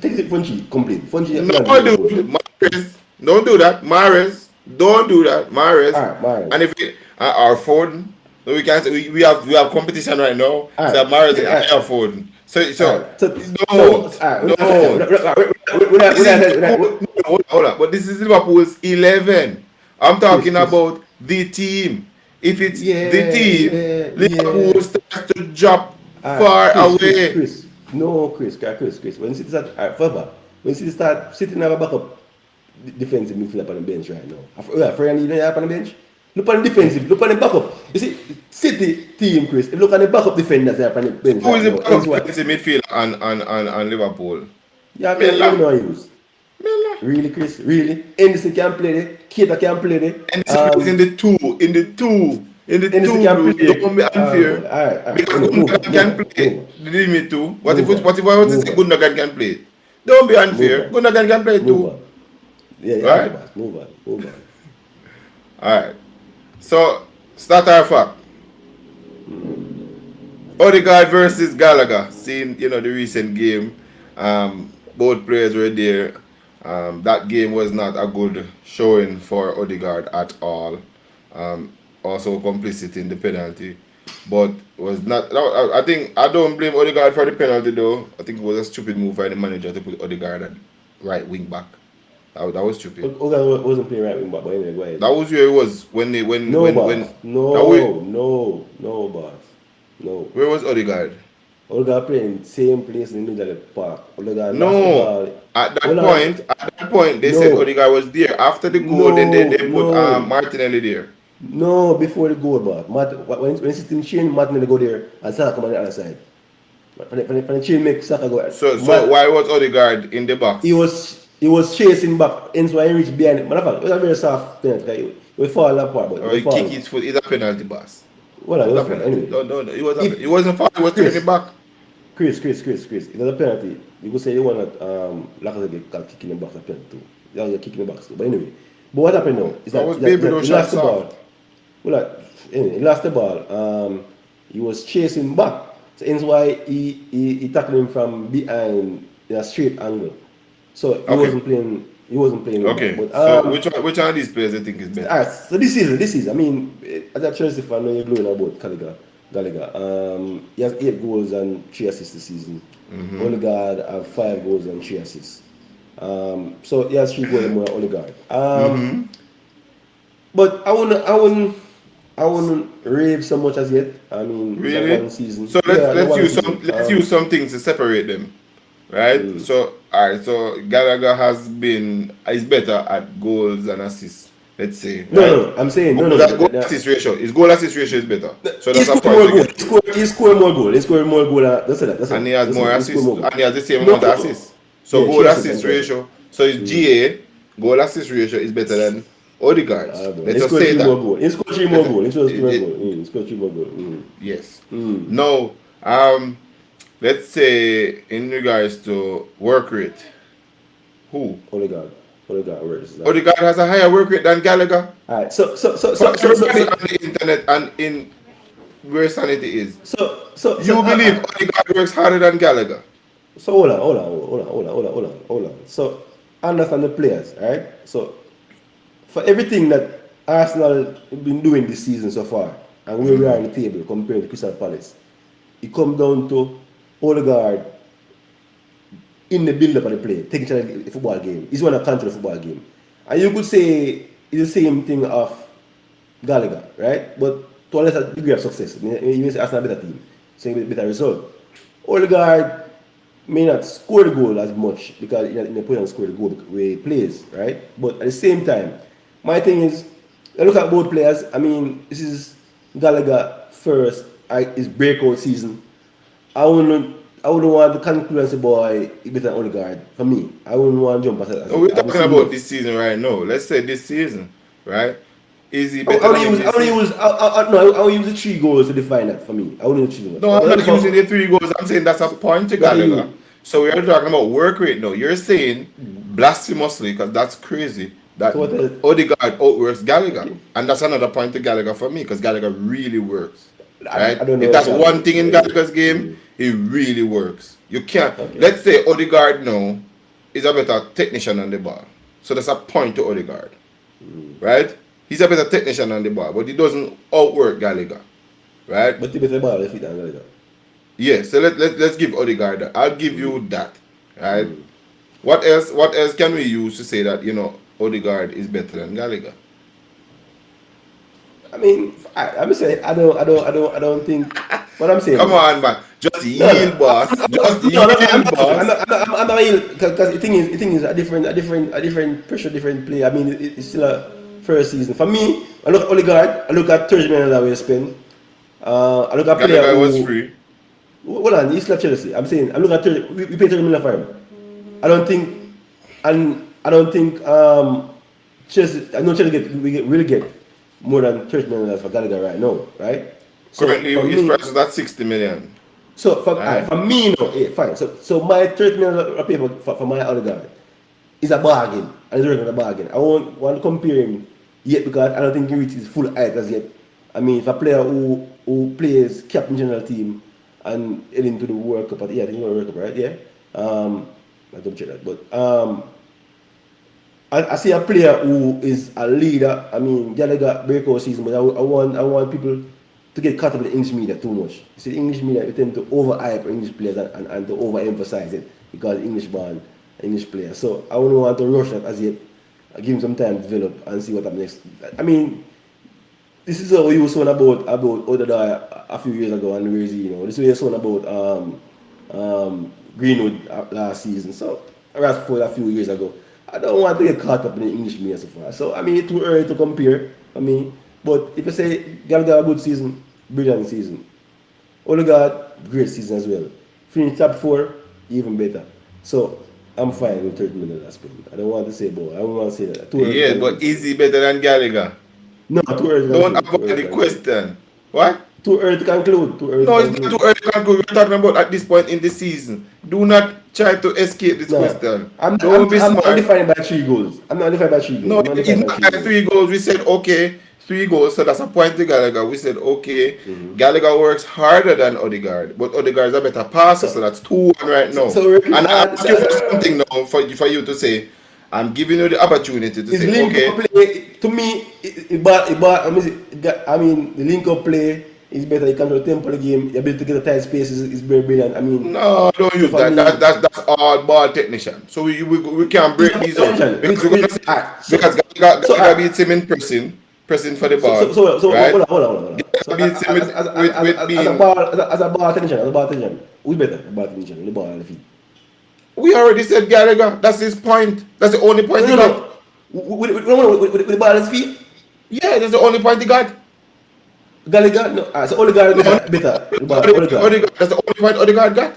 [SPEAKER 1] take it Funchy, complete. Funchy,
[SPEAKER 2] No, dude. Mahrez. Don't do that. Mahrez. Don't do that. Mahrez.
[SPEAKER 1] Alright, Mahrez.
[SPEAKER 2] And if it, our Foden, no, we can't say we have competition right now.
[SPEAKER 1] Alright.
[SPEAKER 2] So Mahrez and
[SPEAKER 1] Alright.
[SPEAKER 2] our Foden. So hold on. But this is Liverpool's 11. I'm talking about the team. If it's the team, Liverpool starts to drop far away.
[SPEAKER 1] Chris. No, Chris. When City start, when City start sitting have a backup defensive midfielder on the bench right now. Ferran you don't have on the bench. Look on the defensive. Look on the backup. You see, City team, Chris. Look on the backup defenders there on the bench.
[SPEAKER 2] Who is the
[SPEAKER 1] right
[SPEAKER 2] backup
[SPEAKER 1] now.
[SPEAKER 2] defensive midfielder on Liverpool?
[SPEAKER 1] Yeah,
[SPEAKER 2] Miller.
[SPEAKER 1] you know use.
[SPEAKER 2] Miller.
[SPEAKER 1] Really, Chris? Really? Anderson can play it. Keita can play it.
[SPEAKER 2] And this is in the two.
[SPEAKER 1] Anderson can play it.
[SPEAKER 2] Don't be unfair.
[SPEAKER 1] Alright.
[SPEAKER 2] Because
[SPEAKER 1] Move
[SPEAKER 2] Gundogan can play.
[SPEAKER 1] on.
[SPEAKER 2] The limit too. What if
[SPEAKER 1] Move
[SPEAKER 2] I want to
[SPEAKER 1] on.
[SPEAKER 2] say Gundogan can play? Don't be unfair.
[SPEAKER 1] Move on.
[SPEAKER 2] Gundogan can play
[SPEAKER 1] Move
[SPEAKER 2] too.
[SPEAKER 1] on. Yeah,
[SPEAKER 2] Right?
[SPEAKER 1] boss. Move on.
[SPEAKER 2] Alright. So start our fact. Odegaard versus Gallagher. Seeing the recent game, both players were there. That game was not a good showing for Odegaard at all. Also complicit in the penalty, but was not. I think I don't blame Odegaard for the penalty though. I think it was a stupid move by the manager to put Odegaard at right wing back. That was stupid.
[SPEAKER 1] Odegaard wasn't playing right wing back, but anyway, go ahead.
[SPEAKER 2] That was where it was when
[SPEAKER 1] No, boss. No.
[SPEAKER 2] Where was Odegaard?
[SPEAKER 1] Odegaard playing same place in the middle of the park. Odegaard
[SPEAKER 2] No.
[SPEAKER 1] lost the ball.
[SPEAKER 2] At that point, they said Odegaard was there. After the goal, then they put Martinelli there.
[SPEAKER 1] No, before the goal, boss. When the system change, Martinelli go there and Saka come on the other side. When the chain make Saka go.
[SPEAKER 2] So why was Odegaard in the box?
[SPEAKER 1] He was chasing back, hence why he reached behind it. Matter of fact, it was a very soft penalty. He fall apart, but
[SPEAKER 2] Or he kick his foot. It's a penalty, boss.
[SPEAKER 1] Well, it was anyway.
[SPEAKER 2] No. He wasn't foul. He was turning back.
[SPEAKER 1] Chris. It was a penalty. You could say you want to Lacazette get kicked in the box a penalty too. Yeah, you're kicking the box too. But anyway, but what happened now is that he lost the ball. Well, anyway, he lost the ball. He was chasing back. So hence why he tackled him from behind in a straight angle. So he
[SPEAKER 2] Okay.
[SPEAKER 1] wasn't playing. He wasn't playing with that.
[SPEAKER 2] Okay.
[SPEAKER 1] But
[SPEAKER 2] So which one of these players do you think is better?
[SPEAKER 1] alright. So this is. I mean, as a Chelsea fan, when you're glowing about Gallagher. He has 8 goals and 3 assists this season. Odegaard have 5 goals and 3 assists. So he has 3 goals more than Odegaard. But I wouldn't rave so much as yet. I mean, it's like
[SPEAKER 2] Really?
[SPEAKER 1] one season.
[SPEAKER 2] So
[SPEAKER 1] Yeah,
[SPEAKER 2] let's
[SPEAKER 1] one
[SPEAKER 2] use
[SPEAKER 1] season.
[SPEAKER 2] let's use some things to separate them, right? So all right, so Gallagher is better at goals and assists. Let's say.
[SPEAKER 1] No,
[SPEAKER 2] Right?
[SPEAKER 1] no, I'm saying no.
[SPEAKER 2] That goal assist ratio. His goal assist ratio is better. So
[SPEAKER 1] He
[SPEAKER 2] that's a
[SPEAKER 1] scored more
[SPEAKER 2] point.
[SPEAKER 1] goals. He scored more goals. He scored more goals. That's it.
[SPEAKER 2] And he has more assists.
[SPEAKER 1] Goals.
[SPEAKER 2] And he has the same
[SPEAKER 1] No,
[SPEAKER 2] amount of assists. So
[SPEAKER 1] yeah,
[SPEAKER 2] goal
[SPEAKER 1] three assists
[SPEAKER 2] assist
[SPEAKER 1] and
[SPEAKER 2] ratio. So his GA goal assist ratio is better than Odegaard's.
[SPEAKER 1] He
[SPEAKER 2] Let's just
[SPEAKER 1] scored
[SPEAKER 2] say
[SPEAKER 1] 3
[SPEAKER 2] that.
[SPEAKER 1] more goals. He scored 3 more goals. He scored 3 more
[SPEAKER 2] It-
[SPEAKER 1] goals. He scored 3 more goals.
[SPEAKER 2] Yes. Now, let's say in regards to work rate, who?
[SPEAKER 1] Odegaard. Where is that?
[SPEAKER 2] Odegaard has a higher work rate than Gallagher.
[SPEAKER 1] Alright, so
[SPEAKER 2] But just on the internet and in where sanity is. You believe Odegaard works harder than Gallagher?
[SPEAKER 1] So hold on. So understand the players, right? So for everything that Arsenal have been doing this season so far, and where we are in the table compared to Crystal Palace, it comes down to Odegaard in the build-up of the play, taking charge of the football game. He's one of control the football game. And you could say it's the same thing of Gallagher, right? But to a lesser degree of success. You may say Arsenal a better team, so you get a better result. Odegaard may not score the goal as much because in the position score the goal where he plays, right? But at the same time, my thing is, I look at both players. I mean, this is Gallagher first, his breakout season. I wouldn't want the conclusion boy better than Odegaard for me. I wouldn't want to jump as
[SPEAKER 2] We're talking about this season right now. Let's say this season, right? Is he better than him this season?
[SPEAKER 1] I would use the 3 goals to define that for me. I wouldn't use 3 goals.
[SPEAKER 2] No, I'm not using the 3 goals. I'm saying that's a point to
[SPEAKER 1] What do you
[SPEAKER 2] Gallagher.
[SPEAKER 1] mean?
[SPEAKER 2] So we are talking about work rate now. You're saying blasphemously, because that's crazy, that
[SPEAKER 1] So what else?
[SPEAKER 2] Odegaard outworks Gallagher. And that's another point to Gallagher for me, because Gallagher really works. Right?
[SPEAKER 1] I don't know
[SPEAKER 2] If that's
[SPEAKER 1] if
[SPEAKER 2] one thing in Gallagher's game, it really works. You can't. Let's say Odegaard now is a better technician on the ball. So that's a point to Odegaard. Right? He's a better technician on the ball, but he doesn't outwork Gallagher. Right?
[SPEAKER 1] But he better ball if he than Gallagher.
[SPEAKER 2] Yeah, so let's give Odegaard that. I'll give you that. Right? What else can we use to say that, Odegaard is better than Gallagher?
[SPEAKER 1] I mean, I'm saying I don't think. What I'm saying.
[SPEAKER 2] Come on, man. Just yield, boss. Just yield, boss.
[SPEAKER 1] I'm not because the thing is a different pressure, different play. I mean, it's still a first season. For me, I look at Odegaard. I look at 30 million that we spend. I look at player
[SPEAKER 2] Gallagher
[SPEAKER 1] who
[SPEAKER 2] was free.
[SPEAKER 1] Hold on, he's not Chelsea. I'm saying I look at 30. We pay 30 million for him. I don't think Chelsea. I know Chelsea really get more than 30 million for Gallagher right now, right? So
[SPEAKER 2] Currently,
[SPEAKER 1] for
[SPEAKER 2] his
[SPEAKER 1] me-
[SPEAKER 2] price is at 60 million.
[SPEAKER 1] So for me, no, fine. So my 30 million I pay for my Odegaard is a bargain. And it's really a bargain. I won't want to compare him yet because I don't think he reaches his full height as yet. I mean, if a player who plays captain general team and heading to the World Cup, I think you know World Cup, right? Yeah. I don't check that, but I see a player who is a leader. I mean, Gallagher breakout season, but I want people to get caught up in the English media too much. You see, the English media tend to overhype English players and to overemphasize it because English born, English players. So I wouldn't want to rush that as yet. I give him some time to develop and see what happens next. I mean, this is how you saw about Odegaard a few years ago and Rizzi, This is what you saw about Greenwood last season. So for a few years ago. I don't want to get caught up in the English media so far. So I mean, it's too early to compare. I mean, but if you say Gallagher a good season, brilliant season. Odegaard, great season as well. Finish top 4, even better. So I'm fine with 30 million last spend. I don't want to say more. I don't want to say that. Too early
[SPEAKER 2] Yeah, but is he better than Gallagher?
[SPEAKER 1] No, too early.
[SPEAKER 2] Don't avoid the question. What?
[SPEAKER 1] Too early to conclude.
[SPEAKER 2] No, it's not too early to conclude. We're talking about at this point in the season. Do not try to escape this question. Don't be
[SPEAKER 1] I'm
[SPEAKER 2] smart.
[SPEAKER 1] not defined by 3 goals. I'm not defined by 3 goals.
[SPEAKER 2] No,
[SPEAKER 1] I'm not
[SPEAKER 2] it's
[SPEAKER 1] defined
[SPEAKER 2] not
[SPEAKER 1] by
[SPEAKER 2] like 3 goals. We said, okay, 3 goals, so that's a point to Gallagher. We said, okay,
[SPEAKER 1] Mm-hmm.
[SPEAKER 2] Gallagher works harder than Odegaard, but Odegaard is a better passer, so
[SPEAKER 1] So,
[SPEAKER 2] that's 2-1 right now.
[SPEAKER 1] so
[SPEAKER 2] And I ask you for something now for you to say, I'm giving you the opportunity to
[SPEAKER 1] his
[SPEAKER 2] say,
[SPEAKER 1] link up
[SPEAKER 2] okay,
[SPEAKER 1] play to me, I mean, the link up play is better. You control the tempo of the game. Your ability to get the tight spaces is very brilliant. I mean,
[SPEAKER 2] no, don't
[SPEAKER 1] so
[SPEAKER 2] use
[SPEAKER 1] for
[SPEAKER 2] that.
[SPEAKER 1] me,
[SPEAKER 2] That's all ball technician. So we can't
[SPEAKER 1] it's
[SPEAKER 2] break
[SPEAKER 1] a
[SPEAKER 2] these up
[SPEAKER 1] potential.
[SPEAKER 2] because we're gonna say
[SPEAKER 1] Alright,
[SPEAKER 2] because
[SPEAKER 1] so
[SPEAKER 2] Gallagher
[SPEAKER 1] alright,
[SPEAKER 2] beats him in pressing for the
[SPEAKER 1] so so
[SPEAKER 2] ball,
[SPEAKER 1] so so
[SPEAKER 2] right?
[SPEAKER 1] hold on. So
[SPEAKER 2] Gallagher beats him with being.
[SPEAKER 1] as a ball technician, who's better? The ball technician, the ball on the feet.
[SPEAKER 2] We already said Gallagher. That's his point. That's the only point he got.
[SPEAKER 1] No. With the ball on his feet,
[SPEAKER 2] Yeah, that's the only point he got.
[SPEAKER 1] Gallagher, no. So Odegaard
[SPEAKER 2] No, no,
[SPEAKER 1] better. The ball, Odegaard.
[SPEAKER 2] Odegaard. That's the only point Odegaard got.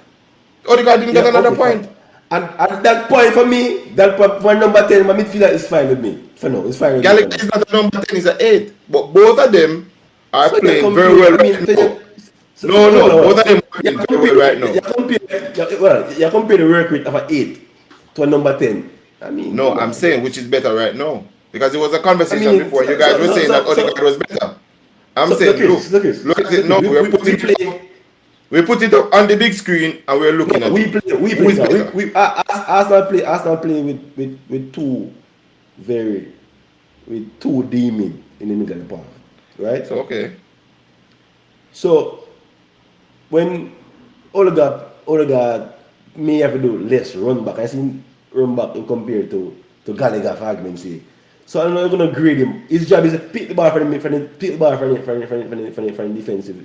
[SPEAKER 2] Odegaard didn't get
[SPEAKER 1] Yeah,
[SPEAKER 2] another
[SPEAKER 1] okay, fine.
[SPEAKER 2] point.
[SPEAKER 1] And that point for me, that point for number 10, my midfielder is fine with me. For now, it's fine with me for
[SPEAKER 2] Gallagher
[SPEAKER 1] now.
[SPEAKER 2] is not a number 10, he's an 8. But both of them are
[SPEAKER 1] So you
[SPEAKER 2] playing very
[SPEAKER 1] compare,
[SPEAKER 2] well
[SPEAKER 1] I mean,
[SPEAKER 2] right
[SPEAKER 1] so
[SPEAKER 2] now.
[SPEAKER 1] you,
[SPEAKER 2] No,
[SPEAKER 1] hold on.
[SPEAKER 2] both of them are
[SPEAKER 1] You
[SPEAKER 2] playing very well right now.
[SPEAKER 1] you compare the work rate of an 8 to a number 10. I mean,
[SPEAKER 2] No,
[SPEAKER 1] come
[SPEAKER 2] I'm
[SPEAKER 1] on.
[SPEAKER 2] saying which is better right now. Because it was a
[SPEAKER 1] I
[SPEAKER 2] conversation
[SPEAKER 1] mean,
[SPEAKER 2] before. You guys were saying that Odegaard was better. I'm saying, look at it now.
[SPEAKER 1] we play.
[SPEAKER 2] We put it up on the big screen and we're looking
[SPEAKER 1] No,
[SPEAKER 2] at it.
[SPEAKER 1] we
[SPEAKER 2] Who
[SPEAKER 1] play.
[SPEAKER 2] is
[SPEAKER 1] No,
[SPEAKER 2] better?
[SPEAKER 1] Arsenal play with two very with two demon in the middle of the park, right?
[SPEAKER 2] So, okay.
[SPEAKER 1] So when Odegaard may have to do less run back, I seen run back in compared to Gallagher for argument's sake. So I'm not gonna grade him. His job is to pick the ball from the defensive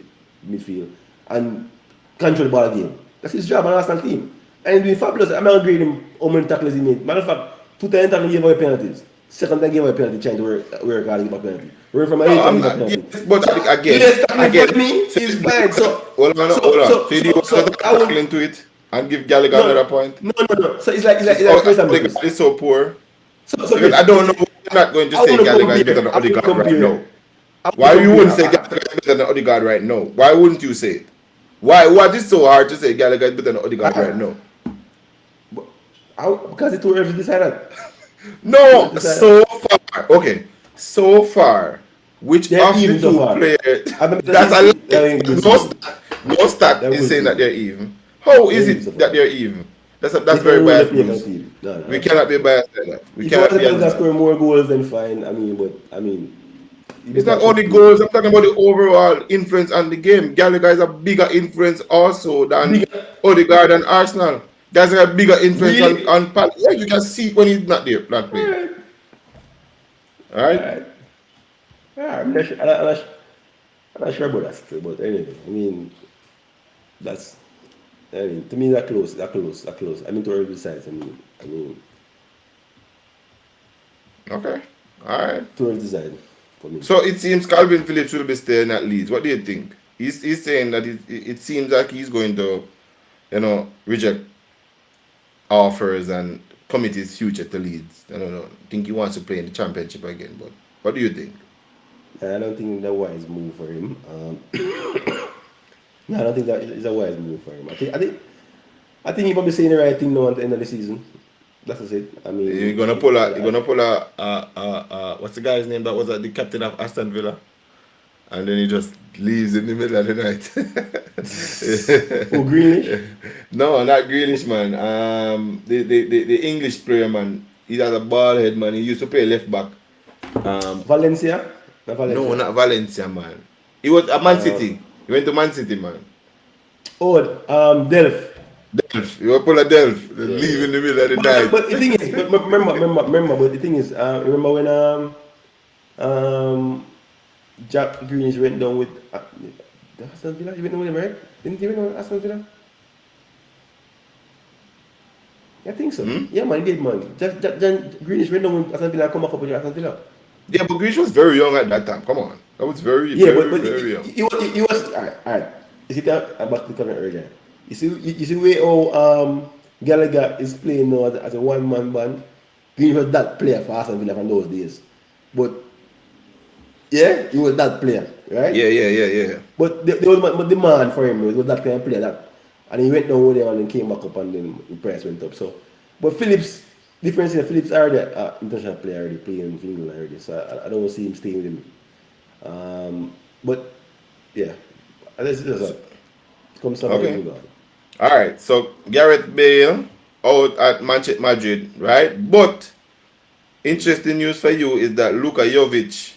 [SPEAKER 1] midfield and control the ball again. That's his job on the Arsenal team. And he's doing fabulous. I'm not gonna grade him how many tackles he made. Matter of fact, 2 times he gave away penalties. Second time he gave away penalty, trying to work hard to give a penalty. We're from a
[SPEAKER 2] No, I'm
[SPEAKER 1] give a
[SPEAKER 2] not.
[SPEAKER 1] penalty.
[SPEAKER 2] Yes, but again,
[SPEAKER 1] Yes, tackling for me is fine. So
[SPEAKER 2] hold on. So you want to tackle into it and give Gallagher another point?
[SPEAKER 1] No. So it's like first time.
[SPEAKER 2] Odegaard is so poor.
[SPEAKER 1] So
[SPEAKER 2] Because I don't know. I'm not going to say Gallagher is better than Odegaard right now. Why you wouldn't say Gallagher is better than Odegaard right now? Why wouldn't you say it? Why? What is so hard to say Gallagher is better than Odegaard right now?
[SPEAKER 1] Because it's too early to decide that.
[SPEAKER 2] No, so far. Okay, so far. Which
[SPEAKER 1] They're
[SPEAKER 2] of the
[SPEAKER 1] even so
[SPEAKER 2] two
[SPEAKER 1] far.
[SPEAKER 2] players?
[SPEAKER 1] I mean,
[SPEAKER 2] That's a
[SPEAKER 1] they're even
[SPEAKER 2] lie.
[SPEAKER 1] so far.
[SPEAKER 2] No stat
[SPEAKER 1] They're
[SPEAKER 2] is
[SPEAKER 1] good
[SPEAKER 2] saying
[SPEAKER 1] team.
[SPEAKER 2] that they're even. How is
[SPEAKER 1] They're
[SPEAKER 2] it
[SPEAKER 1] even so
[SPEAKER 2] that
[SPEAKER 1] far.
[SPEAKER 2] they're even? That's
[SPEAKER 1] They
[SPEAKER 2] very
[SPEAKER 1] can
[SPEAKER 2] biased.
[SPEAKER 1] only play
[SPEAKER 2] Bruce.
[SPEAKER 1] for team. No.
[SPEAKER 2] We cannot be biased like that. We
[SPEAKER 1] If you
[SPEAKER 2] cannot
[SPEAKER 1] want
[SPEAKER 2] be
[SPEAKER 1] to
[SPEAKER 2] biased.
[SPEAKER 1] score more goals, then fine.
[SPEAKER 2] It's not only goals. I'm talking about the overall influence on the game. Gallagher is a bigger influence also than Odegaard and Arsenal. There's a bigger influence
[SPEAKER 1] Really?
[SPEAKER 2] on Palace. Yeah, you can see it when he's not there, not playing. All right.
[SPEAKER 1] Alright. Yeah, I'm not sure about that still, but anyway, I mean, that's, to me, that close. I mean, to every side, I mean,
[SPEAKER 2] Okay. All right.
[SPEAKER 1] to every side for me.
[SPEAKER 2] So it seems Calvin Phillips will be staying at Leeds. What do you think? He's saying that it seems like he's going to, reject offers and commit his future to Leeds. I don't know. I think he wants to play in the Championship again. But what do you think?
[SPEAKER 1] I don't think that's a wise move for him. No, I don't think that is a wise move for him. I think he probably saying the right thing now at the end of the season. That's it. I mean,
[SPEAKER 2] You're gonna pull a what's the guy's name that was the captain of Aston Villa, and then he just leaves in the middle of the night.
[SPEAKER 1] Oh, Grealish?
[SPEAKER 2] No, not Grealish, man. The English player, man. He has a bald head, man. He used to play left back.
[SPEAKER 1] Valencia? Not Valencia.
[SPEAKER 2] No, not Valencia, man. He was at Man City. He went to Man City, man.
[SPEAKER 1] Oh, Delph.
[SPEAKER 2] Delph. You want to pull a Delph. Leave in the middle of the night.
[SPEAKER 1] But the thing is, remember, but the thing is, remember when Jack Greenish went down with Aston Villa? He went down with him, right? Didn't he went down with Aston Villa? I think so. Yeah, man, he did, man. Jack Greenish went down with Aston Villa and come back up with Aston Villa.
[SPEAKER 2] Yeah, but Grealish was very young at that time. Come on. That was very young.
[SPEAKER 1] He was alright. You see that? I'm back to the comment earlier. You see where Gallagher is playing now as a one-man band. He was that player for Aston Villa from those days. But yeah, he was that player, right?
[SPEAKER 2] Yeah.
[SPEAKER 1] But there was a demand for him. It was that kind of player that, and he went down with them and then came back up and then the price went up. So, but Phillips, difference is Phillips already international player already playing in England already. So I don't see him staying with him But yeah, that's
[SPEAKER 2] So,
[SPEAKER 1] a come summer we
[SPEAKER 2] okay.
[SPEAKER 1] move on.
[SPEAKER 2] All right. So Gareth Bale out at Manchester Madrid, right? But interesting news for you is that Luka Jovic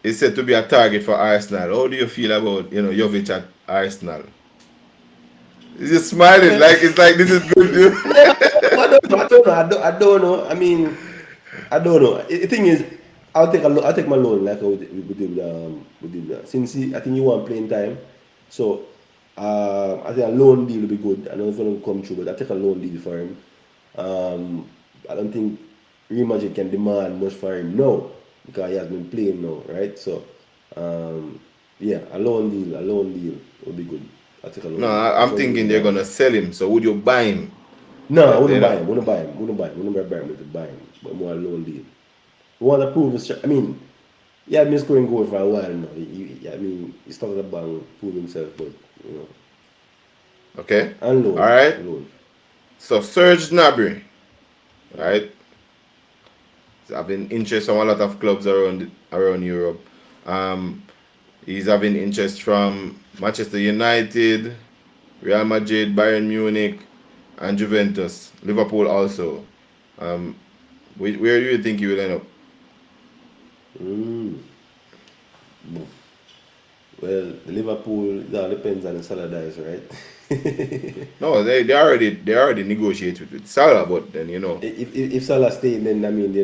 [SPEAKER 2] is said to be a target for Arsenal. How do you feel about Jovic at Arsenal? He's just smiling
[SPEAKER 1] Well,
[SPEAKER 2] like it's like this is good
[SPEAKER 1] no,
[SPEAKER 2] news.
[SPEAKER 1] I don't know. I mean, I don't know. The thing is, I'll take my loan like we did since I think he want playing time, so I think a loan deal will be good. I don't know if it's gonna come true, but I take a loan deal for him. I don't think Real Madrid can demand much for him now because he has been playing now, right? So um, yeah, a loan deal will be good. I take a
[SPEAKER 2] No,
[SPEAKER 1] loan deal. That's
[SPEAKER 2] I'm
[SPEAKER 1] what we
[SPEAKER 2] thinking
[SPEAKER 1] do
[SPEAKER 2] they're
[SPEAKER 1] now.
[SPEAKER 2] gonna sell him. So would you buy him?
[SPEAKER 1] No, I
[SPEAKER 2] You
[SPEAKER 1] wouldn't buy
[SPEAKER 2] know.
[SPEAKER 1] him. Wouldn't buy him. Wouldn't buy him. Wouldn't buy him with the buy him. But more a loan deal. We want to prove his. I mean, he had been scoring goals for a while now. I mean, he started the bank, prove himself, but you know,
[SPEAKER 2] Okay.
[SPEAKER 1] and
[SPEAKER 2] All
[SPEAKER 1] loan,
[SPEAKER 2] right.
[SPEAKER 1] loan.
[SPEAKER 2] So Serge Gnabry, right? He's having interest from a lot of clubs around Europe. Um, he's having interest from Manchester United, Real Madrid, Bayern Munich, and Juventus. Liverpool also. Um, where do you think he will end up?
[SPEAKER 1] Mm. Well, the Liverpool, it all depends on the Salah right?
[SPEAKER 2] No, they already negotiated with Salah, but then
[SPEAKER 1] If Salah stay, then I mean, I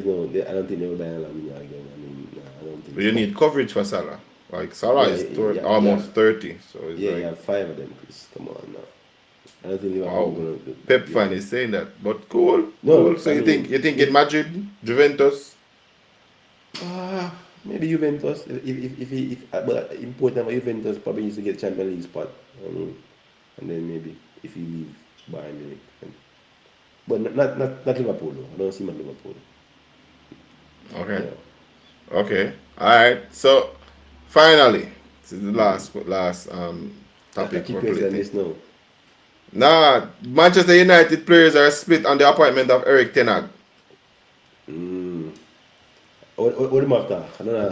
[SPEAKER 1] don't think they will buy Lamine again. I mean, no, I don't think
[SPEAKER 2] you
[SPEAKER 1] so.
[SPEAKER 2] need coverage for Salah. Like Salah
[SPEAKER 1] Yeah,
[SPEAKER 2] is
[SPEAKER 1] yeah, yeah,
[SPEAKER 2] almost 30, so it's
[SPEAKER 1] yeah. You
[SPEAKER 2] like
[SPEAKER 1] have five of them, Chris. Come on now. I don't think Liverpool
[SPEAKER 2] wow.
[SPEAKER 1] gonna
[SPEAKER 2] Pep
[SPEAKER 1] give
[SPEAKER 2] fan
[SPEAKER 1] them.
[SPEAKER 2] is saying that, but cool,
[SPEAKER 1] No,
[SPEAKER 2] cool. So
[SPEAKER 1] I
[SPEAKER 2] you
[SPEAKER 1] mean,
[SPEAKER 2] think in Madrid, Juventus?
[SPEAKER 1] maybe Juventus. But important for Juventus probably needs to get Champions League spot. I mean, and then maybe if he leave Bayern Munich, but not Liverpool though. I don't see him at Liverpool.
[SPEAKER 2] Okay,
[SPEAKER 1] Yeah.
[SPEAKER 2] okay, all right. So finally, this is the
[SPEAKER 1] Mm-hmm.
[SPEAKER 2] last
[SPEAKER 1] I
[SPEAKER 2] topic
[SPEAKER 1] keep
[SPEAKER 2] for
[SPEAKER 1] saying
[SPEAKER 2] politics.
[SPEAKER 1] this now.
[SPEAKER 2] Nah, Manchester United players are split on the appointment of Eric Ten Hag.
[SPEAKER 1] Mm. What am I after? I don't know.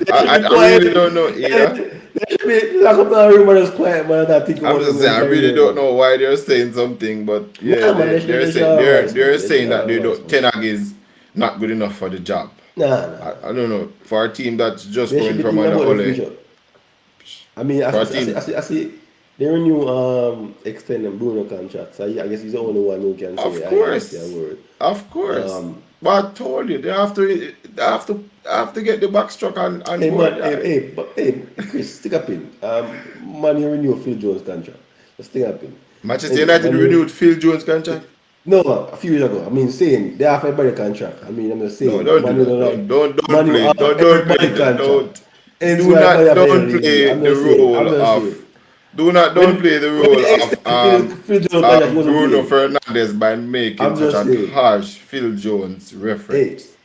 [SPEAKER 1] They should be
[SPEAKER 2] I
[SPEAKER 1] quiet.
[SPEAKER 2] really don't know either.
[SPEAKER 1] They should be lock up the room and just quiet, man. I think
[SPEAKER 2] I'm
[SPEAKER 1] about
[SPEAKER 2] just
[SPEAKER 1] them
[SPEAKER 2] saying, I really
[SPEAKER 1] career,
[SPEAKER 2] don't
[SPEAKER 1] man.
[SPEAKER 2] know why they're saying something, but yeah,
[SPEAKER 1] Nah, man,
[SPEAKER 2] they're
[SPEAKER 1] they should
[SPEAKER 2] saying
[SPEAKER 1] have a
[SPEAKER 2] they're
[SPEAKER 1] voice, man.
[SPEAKER 2] they're
[SPEAKER 1] They should
[SPEAKER 2] saying
[SPEAKER 1] have
[SPEAKER 2] that
[SPEAKER 1] a
[SPEAKER 2] they
[SPEAKER 1] voice,
[SPEAKER 2] don't
[SPEAKER 1] man.
[SPEAKER 2] Ten Hag is not good enough for the job.
[SPEAKER 1] Nah, nah,
[SPEAKER 2] I
[SPEAKER 1] nah.
[SPEAKER 2] don't know for a team that's just
[SPEAKER 1] They should
[SPEAKER 2] going
[SPEAKER 1] be
[SPEAKER 2] from
[SPEAKER 1] thinking
[SPEAKER 2] under
[SPEAKER 1] about the
[SPEAKER 2] Ole,
[SPEAKER 1] future. I mean,
[SPEAKER 2] for a team.
[SPEAKER 1] I see they renew extend Bruno contract. So I guess he's the only one who can say I say a word.
[SPEAKER 2] Of course.
[SPEAKER 1] Um,
[SPEAKER 2] But I told you they have to get the backstruck on
[SPEAKER 1] hey man,
[SPEAKER 2] board. Yeah.
[SPEAKER 1] hey, Chris, stick up in. Man, you renew Phil Jones contract. Just stick up in.
[SPEAKER 2] Manchester
[SPEAKER 1] Anyway,
[SPEAKER 2] United
[SPEAKER 1] man, you
[SPEAKER 2] renewed Phil Jones contract.
[SPEAKER 1] no a few years ago. I mean, saying they offer everybody contract. I mean, I'm just
[SPEAKER 2] No,
[SPEAKER 1] saying,
[SPEAKER 2] don't do
[SPEAKER 1] man, you
[SPEAKER 2] that.
[SPEAKER 1] don't
[SPEAKER 2] Don't
[SPEAKER 1] like
[SPEAKER 2] don't don't
[SPEAKER 1] man, you
[SPEAKER 2] play.
[SPEAKER 1] offer
[SPEAKER 2] Don't play.
[SPEAKER 1] everybody contract.
[SPEAKER 2] Don't
[SPEAKER 1] Hence
[SPEAKER 2] do
[SPEAKER 1] why everybody
[SPEAKER 2] not
[SPEAKER 1] have to
[SPEAKER 2] don't
[SPEAKER 1] leave.
[SPEAKER 2] play
[SPEAKER 1] I'm
[SPEAKER 2] the
[SPEAKER 1] just saying.
[SPEAKER 2] role
[SPEAKER 1] I'm just
[SPEAKER 2] of
[SPEAKER 1] saying.
[SPEAKER 2] do not don't play the
[SPEAKER 1] When
[SPEAKER 2] role
[SPEAKER 1] they extend Phil Jones contract, he
[SPEAKER 2] of
[SPEAKER 1] wasn't
[SPEAKER 2] Bruno
[SPEAKER 1] playing.
[SPEAKER 2] Fernandes by making
[SPEAKER 1] I'm
[SPEAKER 2] such
[SPEAKER 1] just
[SPEAKER 2] a
[SPEAKER 1] saying.
[SPEAKER 2] harsh Phil Jones
[SPEAKER 1] Hey,
[SPEAKER 2] reference.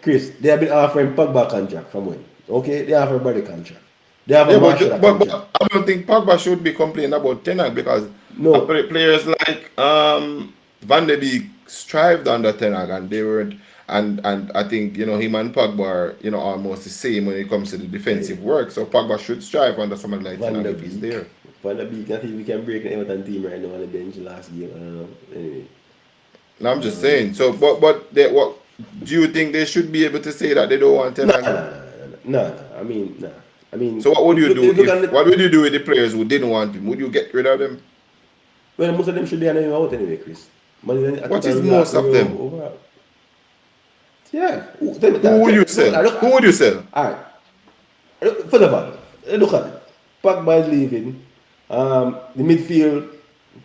[SPEAKER 1] Chris, they have been offering Pogba contract from when? Okay, they offer everybody contract. They have a
[SPEAKER 2] Yeah, but,
[SPEAKER 1] Marshall
[SPEAKER 2] but
[SPEAKER 1] contract.
[SPEAKER 2] but I don't think Pogba should be complaining about Ten Hag because
[SPEAKER 1] No,
[SPEAKER 2] players like Van de Beek strived under Ten Hag and they weren't and I think him and Pogba are almost the same when it comes to the defensive
[SPEAKER 1] hey,
[SPEAKER 2] work. So Pogba should strive under someone like Ten
[SPEAKER 1] Van
[SPEAKER 2] Hag
[SPEAKER 1] der
[SPEAKER 2] if he's
[SPEAKER 1] Beek.
[SPEAKER 2] there.
[SPEAKER 1] Van der Beek, I think we can break an Everton team right now on the bench last game. I don't know. Anyway,
[SPEAKER 2] And I'm just saying. So but what do you think they should be able to say that they don't want Ten
[SPEAKER 1] nah,
[SPEAKER 2] Hag?
[SPEAKER 1] nah, nah, nah, nah, nah. I mean, nah. I mean,
[SPEAKER 2] So what would you do
[SPEAKER 1] look at
[SPEAKER 2] what
[SPEAKER 1] the,
[SPEAKER 2] would you do with the players who didn't want him? Would you get rid of them?
[SPEAKER 1] well, most of them should be on the way out anyway, Chris. Man, I think
[SPEAKER 2] What
[SPEAKER 1] I
[SPEAKER 2] is
[SPEAKER 1] will
[SPEAKER 2] most of them?
[SPEAKER 1] overall. Yeah, tell me
[SPEAKER 2] Who
[SPEAKER 1] that.
[SPEAKER 2] would you
[SPEAKER 1] Look,
[SPEAKER 2] sell?
[SPEAKER 1] look,
[SPEAKER 2] Who would you sell?
[SPEAKER 1] all right. First of all, look at it. Pogba is leaving. The midfield,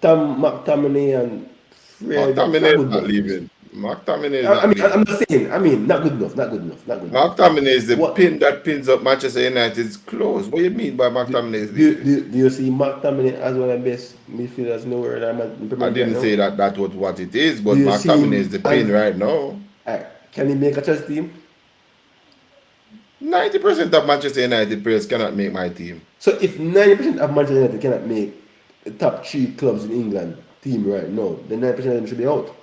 [SPEAKER 1] McTominay and Fred, not
[SPEAKER 2] McTominay is
[SPEAKER 1] good
[SPEAKER 2] not
[SPEAKER 1] enough, Chris.
[SPEAKER 2] leaving. McTominay is
[SPEAKER 1] I
[SPEAKER 2] not
[SPEAKER 1] mean, I'm
[SPEAKER 2] leaving.
[SPEAKER 1] just saying. I mean, not good enough. Not good enough. Not good enough.
[SPEAKER 2] McTominay is the
[SPEAKER 1] What
[SPEAKER 2] pin that pins up Manchester United's clothes. What do you mean by McTominay is leaving?
[SPEAKER 1] do you see McTominay as one of the best midfielders in the world? I'm in Premier
[SPEAKER 2] I
[SPEAKER 1] League right
[SPEAKER 2] didn't
[SPEAKER 1] now.
[SPEAKER 2] say that was what it is,
[SPEAKER 1] Do
[SPEAKER 2] but
[SPEAKER 1] you see
[SPEAKER 2] McTominay is
[SPEAKER 1] him
[SPEAKER 2] the pin
[SPEAKER 1] as
[SPEAKER 2] right now.
[SPEAKER 1] can he make a chess team?
[SPEAKER 2] 90% of Manchester United players cannot make my team.
[SPEAKER 1] So if 90% of Manchester United cannot make the top three clubs in England team right now, then 90% of them should be out.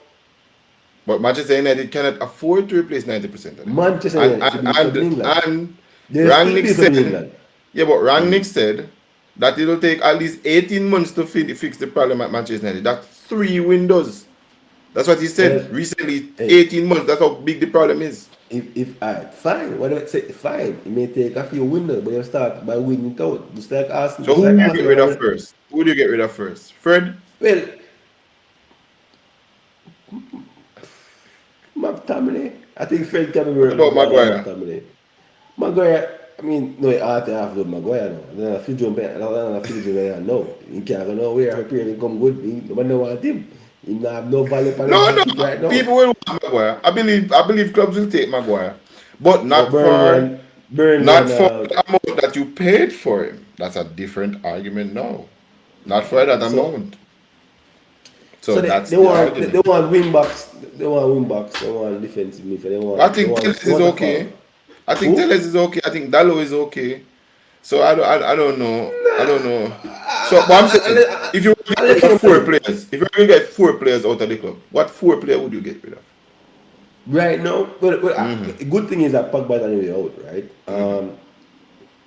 [SPEAKER 2] But Manchester United cannot afford to replace 90% of them.
[SPEAKER 1] Manchester
[SPEAKER 2] And
[SPEAKER 1] United is the biggest club in England.
[SPEAKER 2] and
[SPEAKER 1] They're still the
[SPEAKER 2] Rangnick
[SPEAKER 1] biggest club in
[SPEAKER 2] said,
[SPEAKER 1] England.
[SPEAKER 2] yeah, but Rangnick said that it'll take at least 18 months to fix the problem at Manchester United. That's 3 windows. That's what he
[SPEAKER 1] Well,
[SPEAKER 2] said recently.
[SPEAKER 1] hey,
[SPEAKER 2] 18 months. That's how big the problem is.
[SPEAKER 1] if fine, what do I say? Fine, it may take a few windows, but you start by winning it out. Just like Arsenal,
[SPEAKER 2] So
[SPEAKER 1] just
[SPEAKER 2] who
[SPEAKER 1] like
[SPEAKER 2] do you get rid of
[SPEAKER 1] Arsenal.
[SPEAKER 2] first? Who do you get rid of first? Fred?
[SPEAKER 1] Well, McTominay. I think Fred can be
[SPEAKER 2] What about
[SPEAKER 1] better than
[SPEAKER 2] Maguire?
[SPEAKER 1] McTominay. Maguire, I mean, no, I have to have good Maguire now. Then I feel jump, no. He can't go nowhere. He really come good. Nobody don't want him. He don't have no value for
[SPEAKER 2] No,
[SPEAKER 1] the
[SPEAKER 2] no.
[SPEAKER 1] team right now.
[SPEAKER 2] People will want Maguire. I believe clubs will take Maguire. But
[SPEAKER 1] But Burnley
[SPEAKER 2] not
[SPEAKER 1] and
[SPEAKER 2] for the amount that you paid for him. That's a different argument now. Not for that
[SPEAKER 1] so
[SPEAKER 2] amount.
[SPEAKER 1] so
[SPEAKER 2] So
[SPEAKER 1] they,
[SPEAKER 2] that's
[SPEAKER 1] they
[SPEAKER 2] the
[SPEAKER 1] want
[SPEAKER 2] argument.
[SPEAKER 1] they want wing backs. They want wing backs. They want defensive midfield.
[SPEAKER 2] I think Telles
[SPEAKER 1] They
[SPEAKER 2] is
[SPEAKER 1] want a
[SPEAKER 2] okay.
[SPEAKER 1] forward.
[SPEAKER 2] I think
[SPEAKER 1] Who?
[SPEAKER 2] Telles is okay. I think Dallo is okay. So I don't know. I don't know. So what I'm saying, if you
[SPEAKER 1] I'll
[SPEAKER 2] get
[SPEAKER 1] let
[SPEAKER 2] rid
[SPEAKER 1] you
[SPEAKER 2] of four
[SPEAKER 1] know.
[SPEAKER 2] players, if you're going to get 4 players out of the club, what 4 player would you get rid of?
[SPEAKER 1] Right now, the good thing is that Pogba is on the way out, right?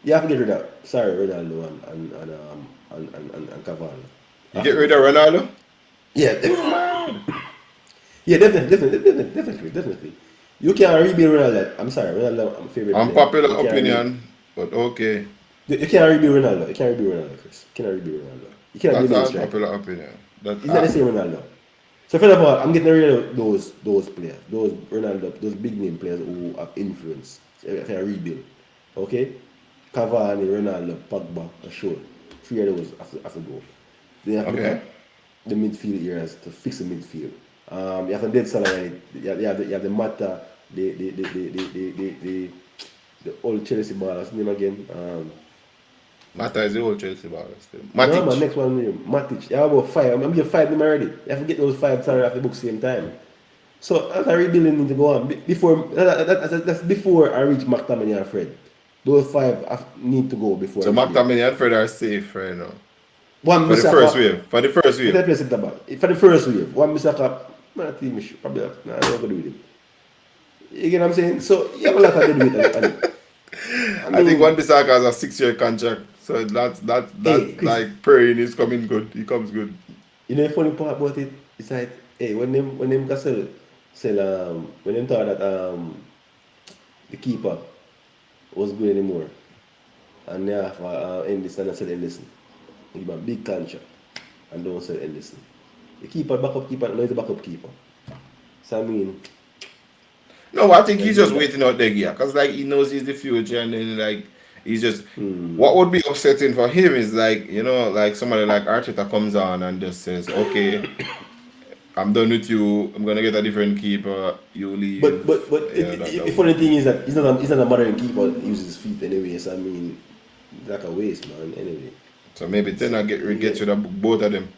[SPEAKER 1] You have to get rid of Ronaldo and Cavani.
[SPEAKER 2] You get rid of Ronaldo?
[SPEAKER 1] Yeah, yeah, definitely. You can't rebuild Ronaldo. I'm sorry, Ronaldo, I'm favorite player.
[SPEAKER 2] Unpopular opinion, but okay.
[SPEAKER 1] You can't rebuild Ronaldo. You can't rebuild Ronaldo, Chris. You cannot rebuild Ronaldo. You cannot
[SPEAKER 2] That's
[SPEAKER 1] rebuild
[SPEAKER 2] an
[SPEAKER 1] a striker.
[SPEAKER 2] unpopular opinion.
[SPEAKER 1] He's not the same Ronaldo. So first of all, I'm getting rid of those players, those Ronaldo, those big name players who have influence. So if I rebuild, okay, Cavani, Ronaldo, Pogba, sure, 3 of those have to go. Then you have to look
[SPEAKER 2] Okay.
[SPEAKER 1] at the midfield areas to fix the midfield. You have to dead salary. You have the Mata, the old Chelsea ball. What's his name again?
[SPEAKER 2] Mata is the old Chelsea baller still.
[SPEAKER 1] No, man,
[SPEAKER 2] Matic.
[SPEAKER 1] next one name Matic. You have about five. I'm give 5 them already. You have to get those 5 salary off the book same time. So as a rebuilding need to go on before that's before I reach McTominay and Fred. Those 5 need to go before I
[SPEAKER 2] So
[SPEAKER 1] reach them.
[SPEAKER 2] McTominay and Fred are safe right now.
[SPEAKER 1] One
[SPEAKER 2] For the first
[SPEAKER 1] Bissaka,
[SPEAKER 2] wave. For the first
[SPEAKER 1] let me
[SPEAKER 2] wave.
[SPEAKER 1] play center back. For the first wave, one Bissaka, man, team is probably not. Nah, I'm not gonna do with him. You get what I'm saying? So you have a lot to do with it. I
[SPEAKER 2] I think
[SPEAKER 1] mean,
[SPEAKER 2] Wan Bissaka has a 6-year contract. So
[SPEAKER 1] hey,
[SPEAKER 2] that's
[SPEAKER 1] Chris,
[SPEAKER 2] like praying is coming good. He comes good.
[SPEAKER 1] you know the funny part about it? It's like, hey, when them can sell when them thought that the keeper was good anymore, and they have Henderson and sell Henderson, they give him a big contract and don't sell Henderson. The keeper, backup keeper, no, he's a backup keeper. So I mean,
[SPEAKER 2] No, I think he's
[SPEAKER 1] let's do
[SPEAKER 2] just
[SPEAKER 1] that.
[SPEAKER 2] waiting out there, yeah. Because like he knows he's the future and then like he's just what would be upsetting for him is like, like somebody like Arteta comes on and just says, okay, I'm done with you. I'm gonna get a different keeper. You
[SPEAKER 1] But
[SPEAKER 2] leave.
[SPEAKER 1] but but
[SPEAKER 2] Yeah, that
[SPEAKER 1] the
[SPEAKER 2] would.
[SPEAKER 1] funny thing is that he's not a modern keeper. He uses his feet anyway. So I mean, it's like a waste, man. Anyway,
[SPEAKER 2] So maybe then I
[SPEAKER 1] you
[SPEAKER 2] get
[SPEAKER 1] get
[SPEAKER 2] rid of both of them.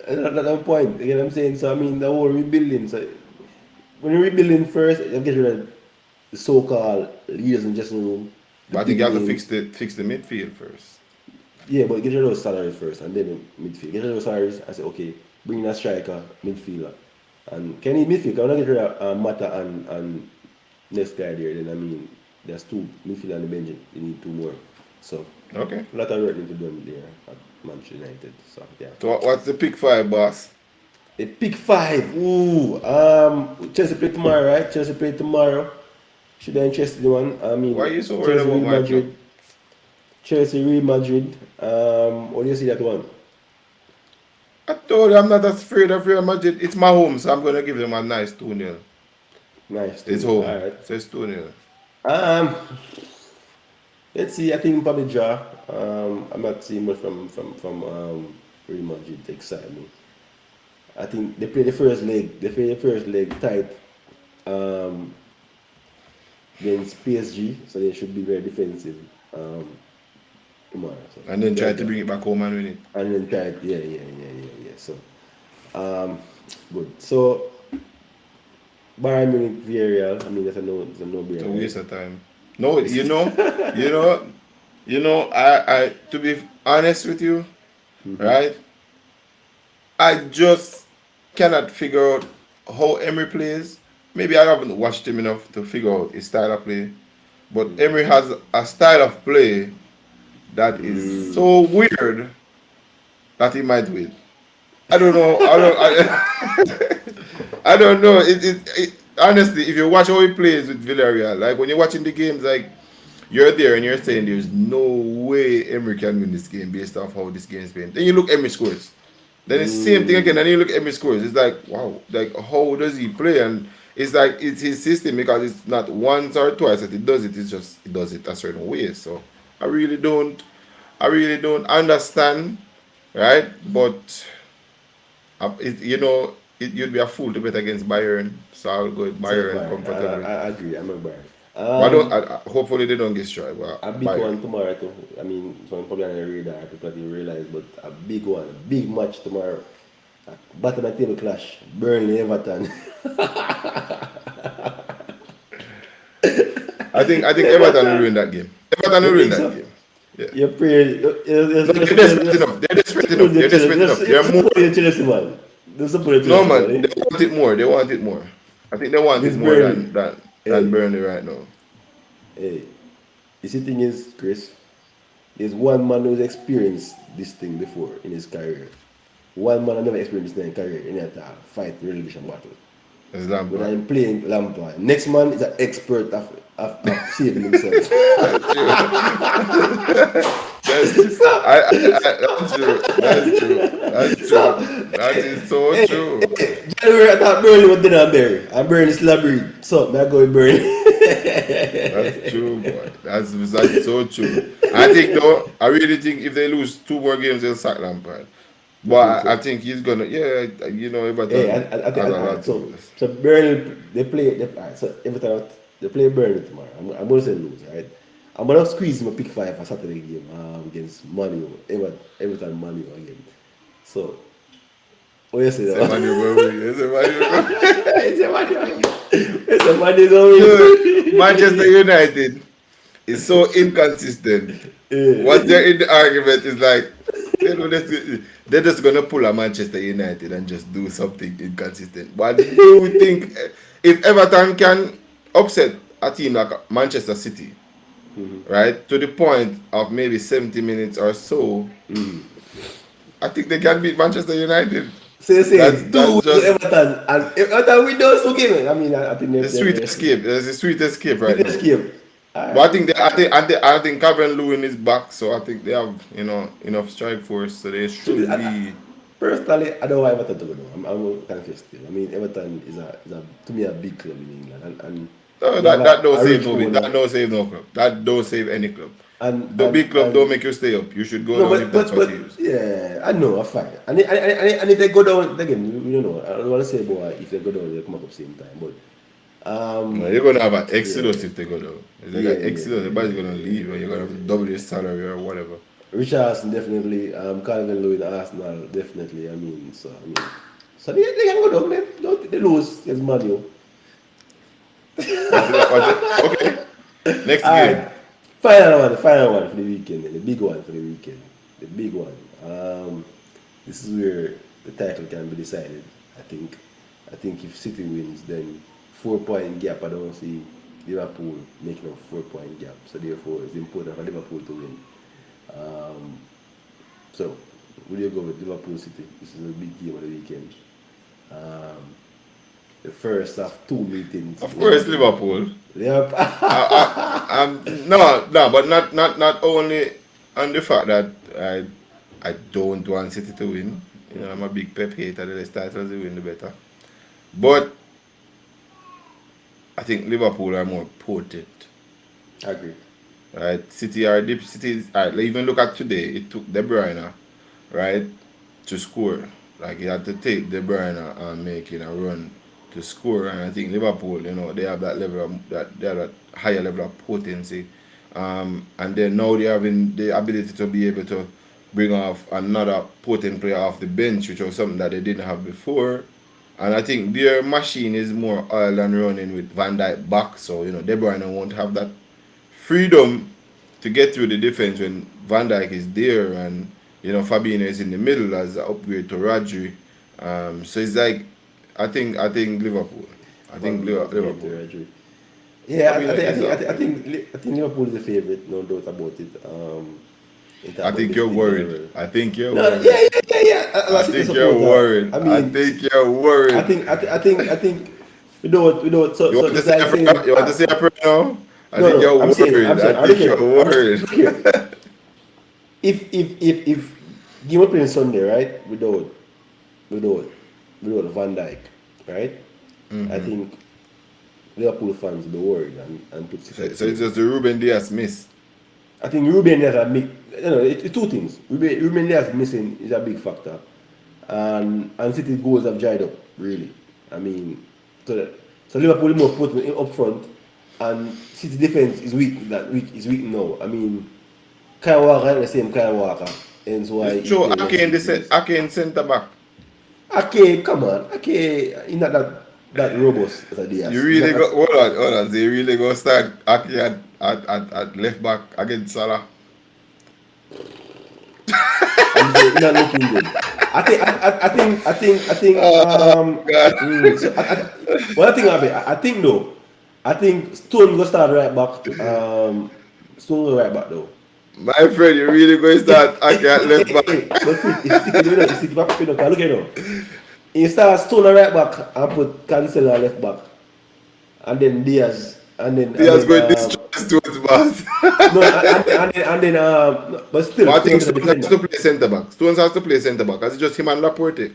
[SPEAKER 1] another point. You get what I'm saying? So I mean, the whole rebuilding. So when you're rebuilding first, you get rid of the so-called leaders in dressing room, the
[SPEAKER 2] But I think
[SPEAKER 1] big
[SPEAKER 2] you have to fix
[SPEAKER 1] names.
[SPEAKER 2] the midfield first.
[SPEAKER 1] Yeah, but get rid of those salaries first, and then the midfield. Get rid of those salaries. I say, okay, bring in a striker, midfielder, and can you midfield? Can I get rid of Mata and next guy there? Then I mean, there's 2 midfield and the bench. You need 2 more. So
[SPEAKER 2] Okay.
[SPEAKER 1] a lot of work need to be done there at Manchester United. So yeah.
[SPEAKER 2] So what's the pick 5, boss?
[SPEAKER 1] A pick 5. Ooh. Chelsea play tomorrow, right? Chelsea play tomorrow. Should I interested in one? I
[SPEAKER 2] Why are
[SPEAKER 1] mean,
[SPEAKER 2] you so worried
[SPEAKER 1] Chelsea
[SPEAKER 2] about
[SPEAKER 1] Real
[SPEAKER 2] my club?
[SPEAKER 1] Madrid. Chelsea Real Madrid. What do you see that one?
[SPEAKER 2] I told you I'm not afraid of Real Madrid. It's my home, so I'm gonna give them a nice 2-0.
[SPEAKER 1] Nice
[SPEAKER 2] It's
[SPEAKER 1] too. All
[SPEAKER 2] home.
[SPEAKER 1] right.
[SPEAKER 2] So it's 2-0.
[SPEAKER 1] Um, let's see. I think probably draw. I'm not seeing much from Real Madrid to excite me. I think they play the first leg. They play the first leg tight um, against PSG, so they should be very defensive tomorrow. So
[SPEAKER 2] And then try
[SPEAKER 1] draw,
[SPEAKER 2] to
[SPEAKER 1] draw.
[SPEAKER 2] bring it back home and win it.
[SPEAKER 1] And then try it. Yeah. So um, good. So Bayern Munich, Villarreal. I mean, that's a no
[SPEAKER 2] It's a
[SPEAKER 1] brainer, right?
[SPEAKER 2] waste of time. No, you know, I to be honest with you, right? I just cannot figure out how Emery plays maybe I haven't watched him enough to figure out his style of play. But
[SPEAKER 1] Mm.
[SPEAKER 2] Emery has a style of play that is
[SPEAKER 1] Mm.
[SPEAKER 2] so weird that he might win. I don't know. I don't know. Honestly, if you watch how he plays with Villarreal, like when you're watching the games, like you're there and you're saying there's no way Emery can win this game based off how this game is playing. Then you look Emery scores. Then it's the same thing again,
[SPEAKER 1] Mm.
[SPEAKER 2] and you look Emery scores. It's like wow, like how does he play? And it's like it's his system because it's not once or twice that he does it. It's just he does it a certain way. So I really don't, I really don't understand, right? But you'd be a fool to bet against Bayern, so I'll go with
[SPEAKER 1] So
[SPEAKER 2] Bayern
[SPEAKER 1] Bayern,
[SPEAKER 2] comfortably.
[SPEAKER 1] I agree. I'm a Bayern.
[SPEAKER 2] But I don't. Hopefully they don't get struck. But
[SPEAKER 1] A big one
[SPEAKER 2] Bayern.
[SPEAKER 1] tomorrow too. I mean, it's one probably on the radar. People didn't realize, but a big one, a big match tomorrow. A bottom of the table clash. Burnley Everton.
[SPEAKER 2] I think Everton will win that game. Everton will
[SPEAKER 1] You
[SPEAKER 2] win
[SPEAKER 1] think
[SPEAKER 2] that
[SPEAKER 1] so?
[SPEAKER 2] game. Yeah.
[SPEAKER 1] You're pretty.
[SPEAKER 2] No, they're desperate enough. They're desperate enough. They're desperate enough. They're more.
[SPEAKER 1] You're Chelsea, man. They're supporting
[SPEAKER 2] No
[SPEAKER 1] Chelsea,
[SPEAKER 2] man,
[SPEAKER 1] man.
[SPEAKER 2] they want it more. They want it more. I think they want it
[SPEAKER 1] This
[SPEAKER 2] more
[SPEAKER 1] Burnley.
[SPEAKER 2] than
[SPEAKER 1] Hey,
[SPEAKER 2] Burnley right now.
[SPEAKER 1] hey. You see, thing is, Chris, there's one man who's experienced this thing before in his career. One man I never experienced this in his career in a fight relegation battle.
[SPEAKER 2] It's
[SPEAKER 1] When
[SPEAKER 2] Lampard.
[SPEAKER 1] I'm playing Lampard. Next man is an expert of saving himself.
[SPEAKER 2] That's true. That's true. That's true. That's true. That is so true.
[SPEAKER 1] January, I thought Burnley was dinner and Berry. And Burnley still a breed. So, I go with Burnley.
[SPEAKER 2] That's true, boy. That's so true. I think though, I really think if they lose two more games, they'll sack Lampard.
[SPEAKER 1] You think
[SPEAKER 2] But
[SPEAKER 1] so?
[SPEAKER 2] I think he's gonna. Yeah,
[SPEAKER 1] Hey,
[SPEAKER 2] Everton
[SPEAKER 1] I think,
[SPEAKER 2] has a
[SPEAKER 1] alright,
[SPEAKER 2] lot to
[SPEAKER 1] so,
[SPEAKER 2] lose.
[SPEAKER 1] so Burnley, alright, so every time they play Burnley tomorrow, I'm going to say lose, right? I'm going to squeeze my pick five for Saturday game against Manu, Everton Manu again. So, what you say
[SPEAKER 2] Say
[SPEAKER 1] now?
[SPEAKER 2] Manu go win. Say Manu go.
[SPEAKER 1] It's a Manu. It's a Manu going.
[SPEAKER 2] Manchester United is so inconsistent. What they're in the argument is like they're just gonna pull a Manchester United and just do something inconsistent. But do you think if Everton can upset a team like Manchester City, right, to the point of maybe 70 minutes or so, I think they can beat Manchester United.
[SPEAKER 1] So you
[SPEAKER 2] That's
[SPEAKER 1] say two
[SPEAKER 2] that's
[SPEAKER 1] wins to
[SPEAKER 2] just
[SPEAKER 1] Everton, and if Everton win those two games, I mean, I think
[SPEAKER 2] the sweet escape. There's a sweet escape right
[SPEAKER 1] sweet
[SPEAKER 2] now.
[SPEAKER 1] escape.
[SPEAKER 2] But
[SPEAKER 1] Alright.
[SPEAKER 2] I think Calvin Lewin is back, so I think they have enough strike force, so they should be.
[SPEAKER 1] Personally, I don't want Everton to go down. I'm confused still. I mean, Everton is to me a big club in England, and
[SPEAKER 2] No,
[SPEAKER 1] they have
[SPEAKER 2] that don't
[SPEAKER 1] a
[SPEAKER 2] save
[SPEAKER 1] rich
[SPEAKER 2] no bit. That
[SPEAKER 1] owner.
[SPEAKER 2] don't save no club. That don't save any club.
[SPEAKER 1] And
[SPEAKER 2] The big club don't
[SPEAKER 1] and
[SPEAKER 2] make you stay up. You should go
[SPEAKER 1] no,
[SPEAKER 2] down if that's what
[SPEAKER 1] but
[SPEAKER 2] it is.
[SPEAKER 1] yeah, I know, I fine. And if they go down again, you know, I don't want to say boy if they go down, they come up at the same time. But
[SPEAKER 2] No, you're gonna have an exodus
[SPEAKER 1] yeah,
[SPEAKER 2] if they go down. It's like
[SPEAKER 1] yeah,
[SPEAKER 2] an
[SPEAKER 1] yeah,
[SPEAKER 2] exodus.
[SPEAKER 1] yeah,
[SPEAKER 2] Everybody's
[SPEAKER 1] yeah,
[SPEAKER 2] gonna
[SPEAKER 1] yeah,
[SPEAKER 2] leave, and you're gonna have to double your salary or whatever.
[SPEAKER 1] Richardson definitely, Calvin Lewin, Arsenal definitely. I mean, so they can go down. They lose against Manu.
[SPEAKER 2] Okay. Next
[SPEAKER 1] All
[SPEAKER 2] game.
[SPEAKER 1] right, final one for the weekend, the big one for the weekend, the big one. This is where the title can be decided. I think, I think if City wins, then 4 point gap. I don't see Liverpool making a 4 point gap. So therefore, it's important for Liverpool to win. Um, so, will you go with Liverpool City? This is a big game of the weekend. Um, the first of two meetings.
[SPEAKER 2] Of course, Liverpool.
[SPEAKER 1] Liverpool.
[SPEAKER 2] No, but not only on the fact that I don't want City to win. I'm a big Pep hater. The less titles they win, the better. But I think Liverpool are more potent.
[SPEAKER 1] I agree.
[SPEAKER 2] Right? City are deep. City. Right, even look at today. It took De Bruyne, right, to score. Like he had to take De Bruyne and making a run to score. And I think Liverpool, they have that level of they have that higher level of potency. And then now they having the ability to be able to bring off another potent player off the bench, which was something that they didn't have before. And I think their machine is more oil and running with Van Dijk back, so De Bruyne won't have that freedom to get through the defense when Van Dijk is there and Fabinho is in the middle as an upgrade to Rodri. So it's like I think Liverpool. I think
[SPEAKER 1] Probably is
[SPEAKER 2] Liverpool.
[SPEAKER 1] Rodri.
[SPEAKER 2] I
[SPEAKER 1] Yeah,
[SPEAKER 2] mean, exactly.
[SPEAKER 1] I think Liverpool is the favorite, no doubt about it. In
[SPEAKER 2] I
[SPEAKER 1] terms of
[SPEAKER 2] think you're
[SPEAKER 1] in
[SPEAKER 2] worried.
[SPEAKER 1] general.
[SPEAKER 2] I think you're
[SPEAKER 1] No,
[SPEAKER 2] worried.
[SPEAKER 1] As
[SPEAKER 2] I
[SPEAKER 1] a City
[SPEAKER 2] think you're
[SPEAKER 1] supporter,
[SPEAKER 2] worried.
[SPEAKER 1] I
[SPEAKER 2] I
[SPEAKER 1] mean,
[SPEAKER 2] think you're worried.
[SPEAKER 1] I think we don't.
[SPEAKER 2] You
[SPEAKER 1] So
[SPEAKER 2] want to
[SPEAKER 1] it's
[SPEAKER 2] say
[SPEAKER 1] like saying,
[SPEAKER 2] you want to say a prayer now? I
[SPEAKER 1] no,
[SPEAKER 2] think
[SPEAKER 1] no.
[SPEAKER 2] you're worried. I
[SPEAKER 1] I look
[SPEAKER 2] think
[SPEAKER 1] here.
[SPEAKER 2] you're worried.
[SPEAKER 1] Look here. If game up playing Sunday, right? Without without Van Dijk, right? I think Liverpool fans will be worried and put City at
[SPEAKER 2] So it's
[SPEAKER 1] favorite.
[SPEAKER 2] just the Ruben Diaz miss.
[SPEAKER 1] I think Ruben Diaz are it's two things. Ruben Diaz missing is a big factor, and City goals have dried up really. I mean, so Liverpool more put up front, and City defense is weak now. I mean, Kyle Walker ain't the same Kyle Walker, hence why
[SPEAKER 2] It's
[SPEAKER 1] he
[SPEAKER 2] true.
[SPEAKER 1] play less games.
[SPEAKER 2] Ake in centre back.
[SPEAKER 1] Okay, come on, okay, he's not that robust as a
[SPEAKER 2] You
[SPEAKER 1] Diaz. He's not
[SPEAKER 2] really
[SPEAKER 1] that.
[SPEAKER 2] go hold on. So you really go start Ake at left back against Salah.
[SPEAKER 1] I'm saying he's not looking good. I think.
[SPEAKER 2] Oh God.
[SPEAKER 1] So one thing I think though, I think Stone go start right back. Stone go right back though.
[SPEAKER 2] My friend, you really going to start Ake at left back.
[SPEAKER 1] But it's sticky, it's sticky back. Look at it now. He start Stone right back and put Cancelo at left back, and then Diaz, and
[SPEAKER 2] Diaz
[SPEAKER 1] then
[SPEAKER 2] going to destroy Stones, man.
[SPEAKER 1] no, and then but still,
[SPEAKER 2] But I
[SPEAKER 1] Stone
[SPEAKER 2] think
[SPEAKER 1] is a
[SPEAKER 2] Stones has to
[SPEAKER 1] defender.
[SPEAKER 2] play centre back. Stones has to play centre back. As it's just him and Laporte.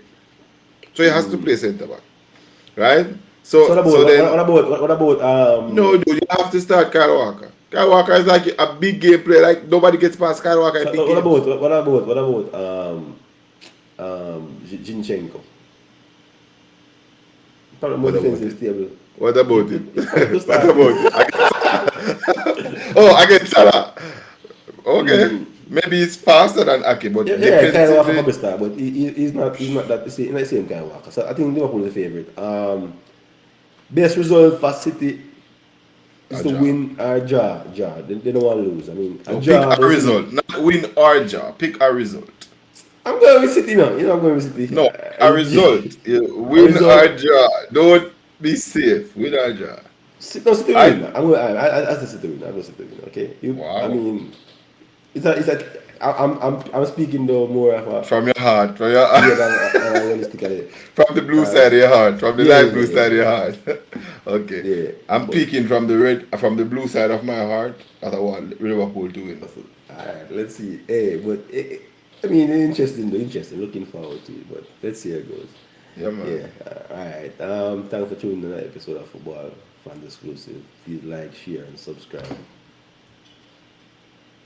[SPEAKER 2] So he has to play centre back. Right?
[SPEAKER 1] So
[SPEAKER 2] So then
[SPEAKER 1] what about
[SPEAKER 2] no dude, you have to start Kyle Walker. Kyle Walker is like a big game player. Like nobody gets past Kyle Walker in
[SPEAKER 1] so
[SPEAKER 2] big games.
[SPEAKER 1] what about Zinchenko? Probably more
[SPEAKER 2] What about
[SPEAKER 1] defensive
[SPEAKER 2] it?
[SPEAKER 1] stable.
[SPEAKER 2] What about it?
[SPEAKER 1] It's probably to
[SPEAKER 2] What
[SPEAKER 1] start.
[SPEAKER 2] about it? Oh, I get Salah. Okay. Maybe it's faster than Ake, but
[SPEAKER 1] Kyle Walker
[SPEAKER 2] defensively,
[SPEAKER 1] probably start, but he's not that not the same Kyle Walker. So I think Liverpool is the favorite. Best result for City is
[SPEAKER 2] a
[SPEAKER 1] to
[SPEAKER 2] draw.
[SPEAKER 1] win or draw. They don't want to lose. I mean, a
[SPEAKER 2] So pick
[SPEAKER 1] draw
[SPEAKER 2] a
[SPEAKER 1] against City.
[SPEAKER 2] result, not win or draw. Pick a result.
[SPEAKER 1] I'm going with City now. You know I'm going with City.
[SPEAKER 2] No, a result. You
[SPEAKER 1] A
[SPEAKER 2] win or
[SPEAKER 1] result.
[SPEAKER 2] draw. Don't be safe. Win or draw.
[SPEAKER 1] No, City will
[SPEAKER 2] I
[SPEAKER 1] win. I'm going. I say City win. I'm going City win. Okay. I
[SPEAKER 2] wow.
[SPEAKER 1] mean, it's a. I'm speaking though more of a
[SPEAKER 2] From your heart, from your
[SPEAKER 1] yeah,
[SPEAKER 2] heart.
[SPEAKER 1] than realistically.
[SPEAKER 2] From the blue side of your heart, from the light blue side of your
[SPEAKER 1] Yeah.
[SPEAKER 2] heart. Okay.
[SPEAKER 1] Yeah,
[SPEAKER 2] I'm
[SPEAKER 1] but
[SPEAKER 2] peeking from the blue side of my heart that I want Liverpool to win.
[SPEAKER 1] alright, let's see. Hey, but I mean, interesting. Looking forward to it, but let's see how it goes.
[SPEAKER 2] Yeah, man.
[SPEAKER 1] Yeah. Alright. Thanks for tuning in to that episode of Football Fans Exclusive. Please like, share, and subscribe.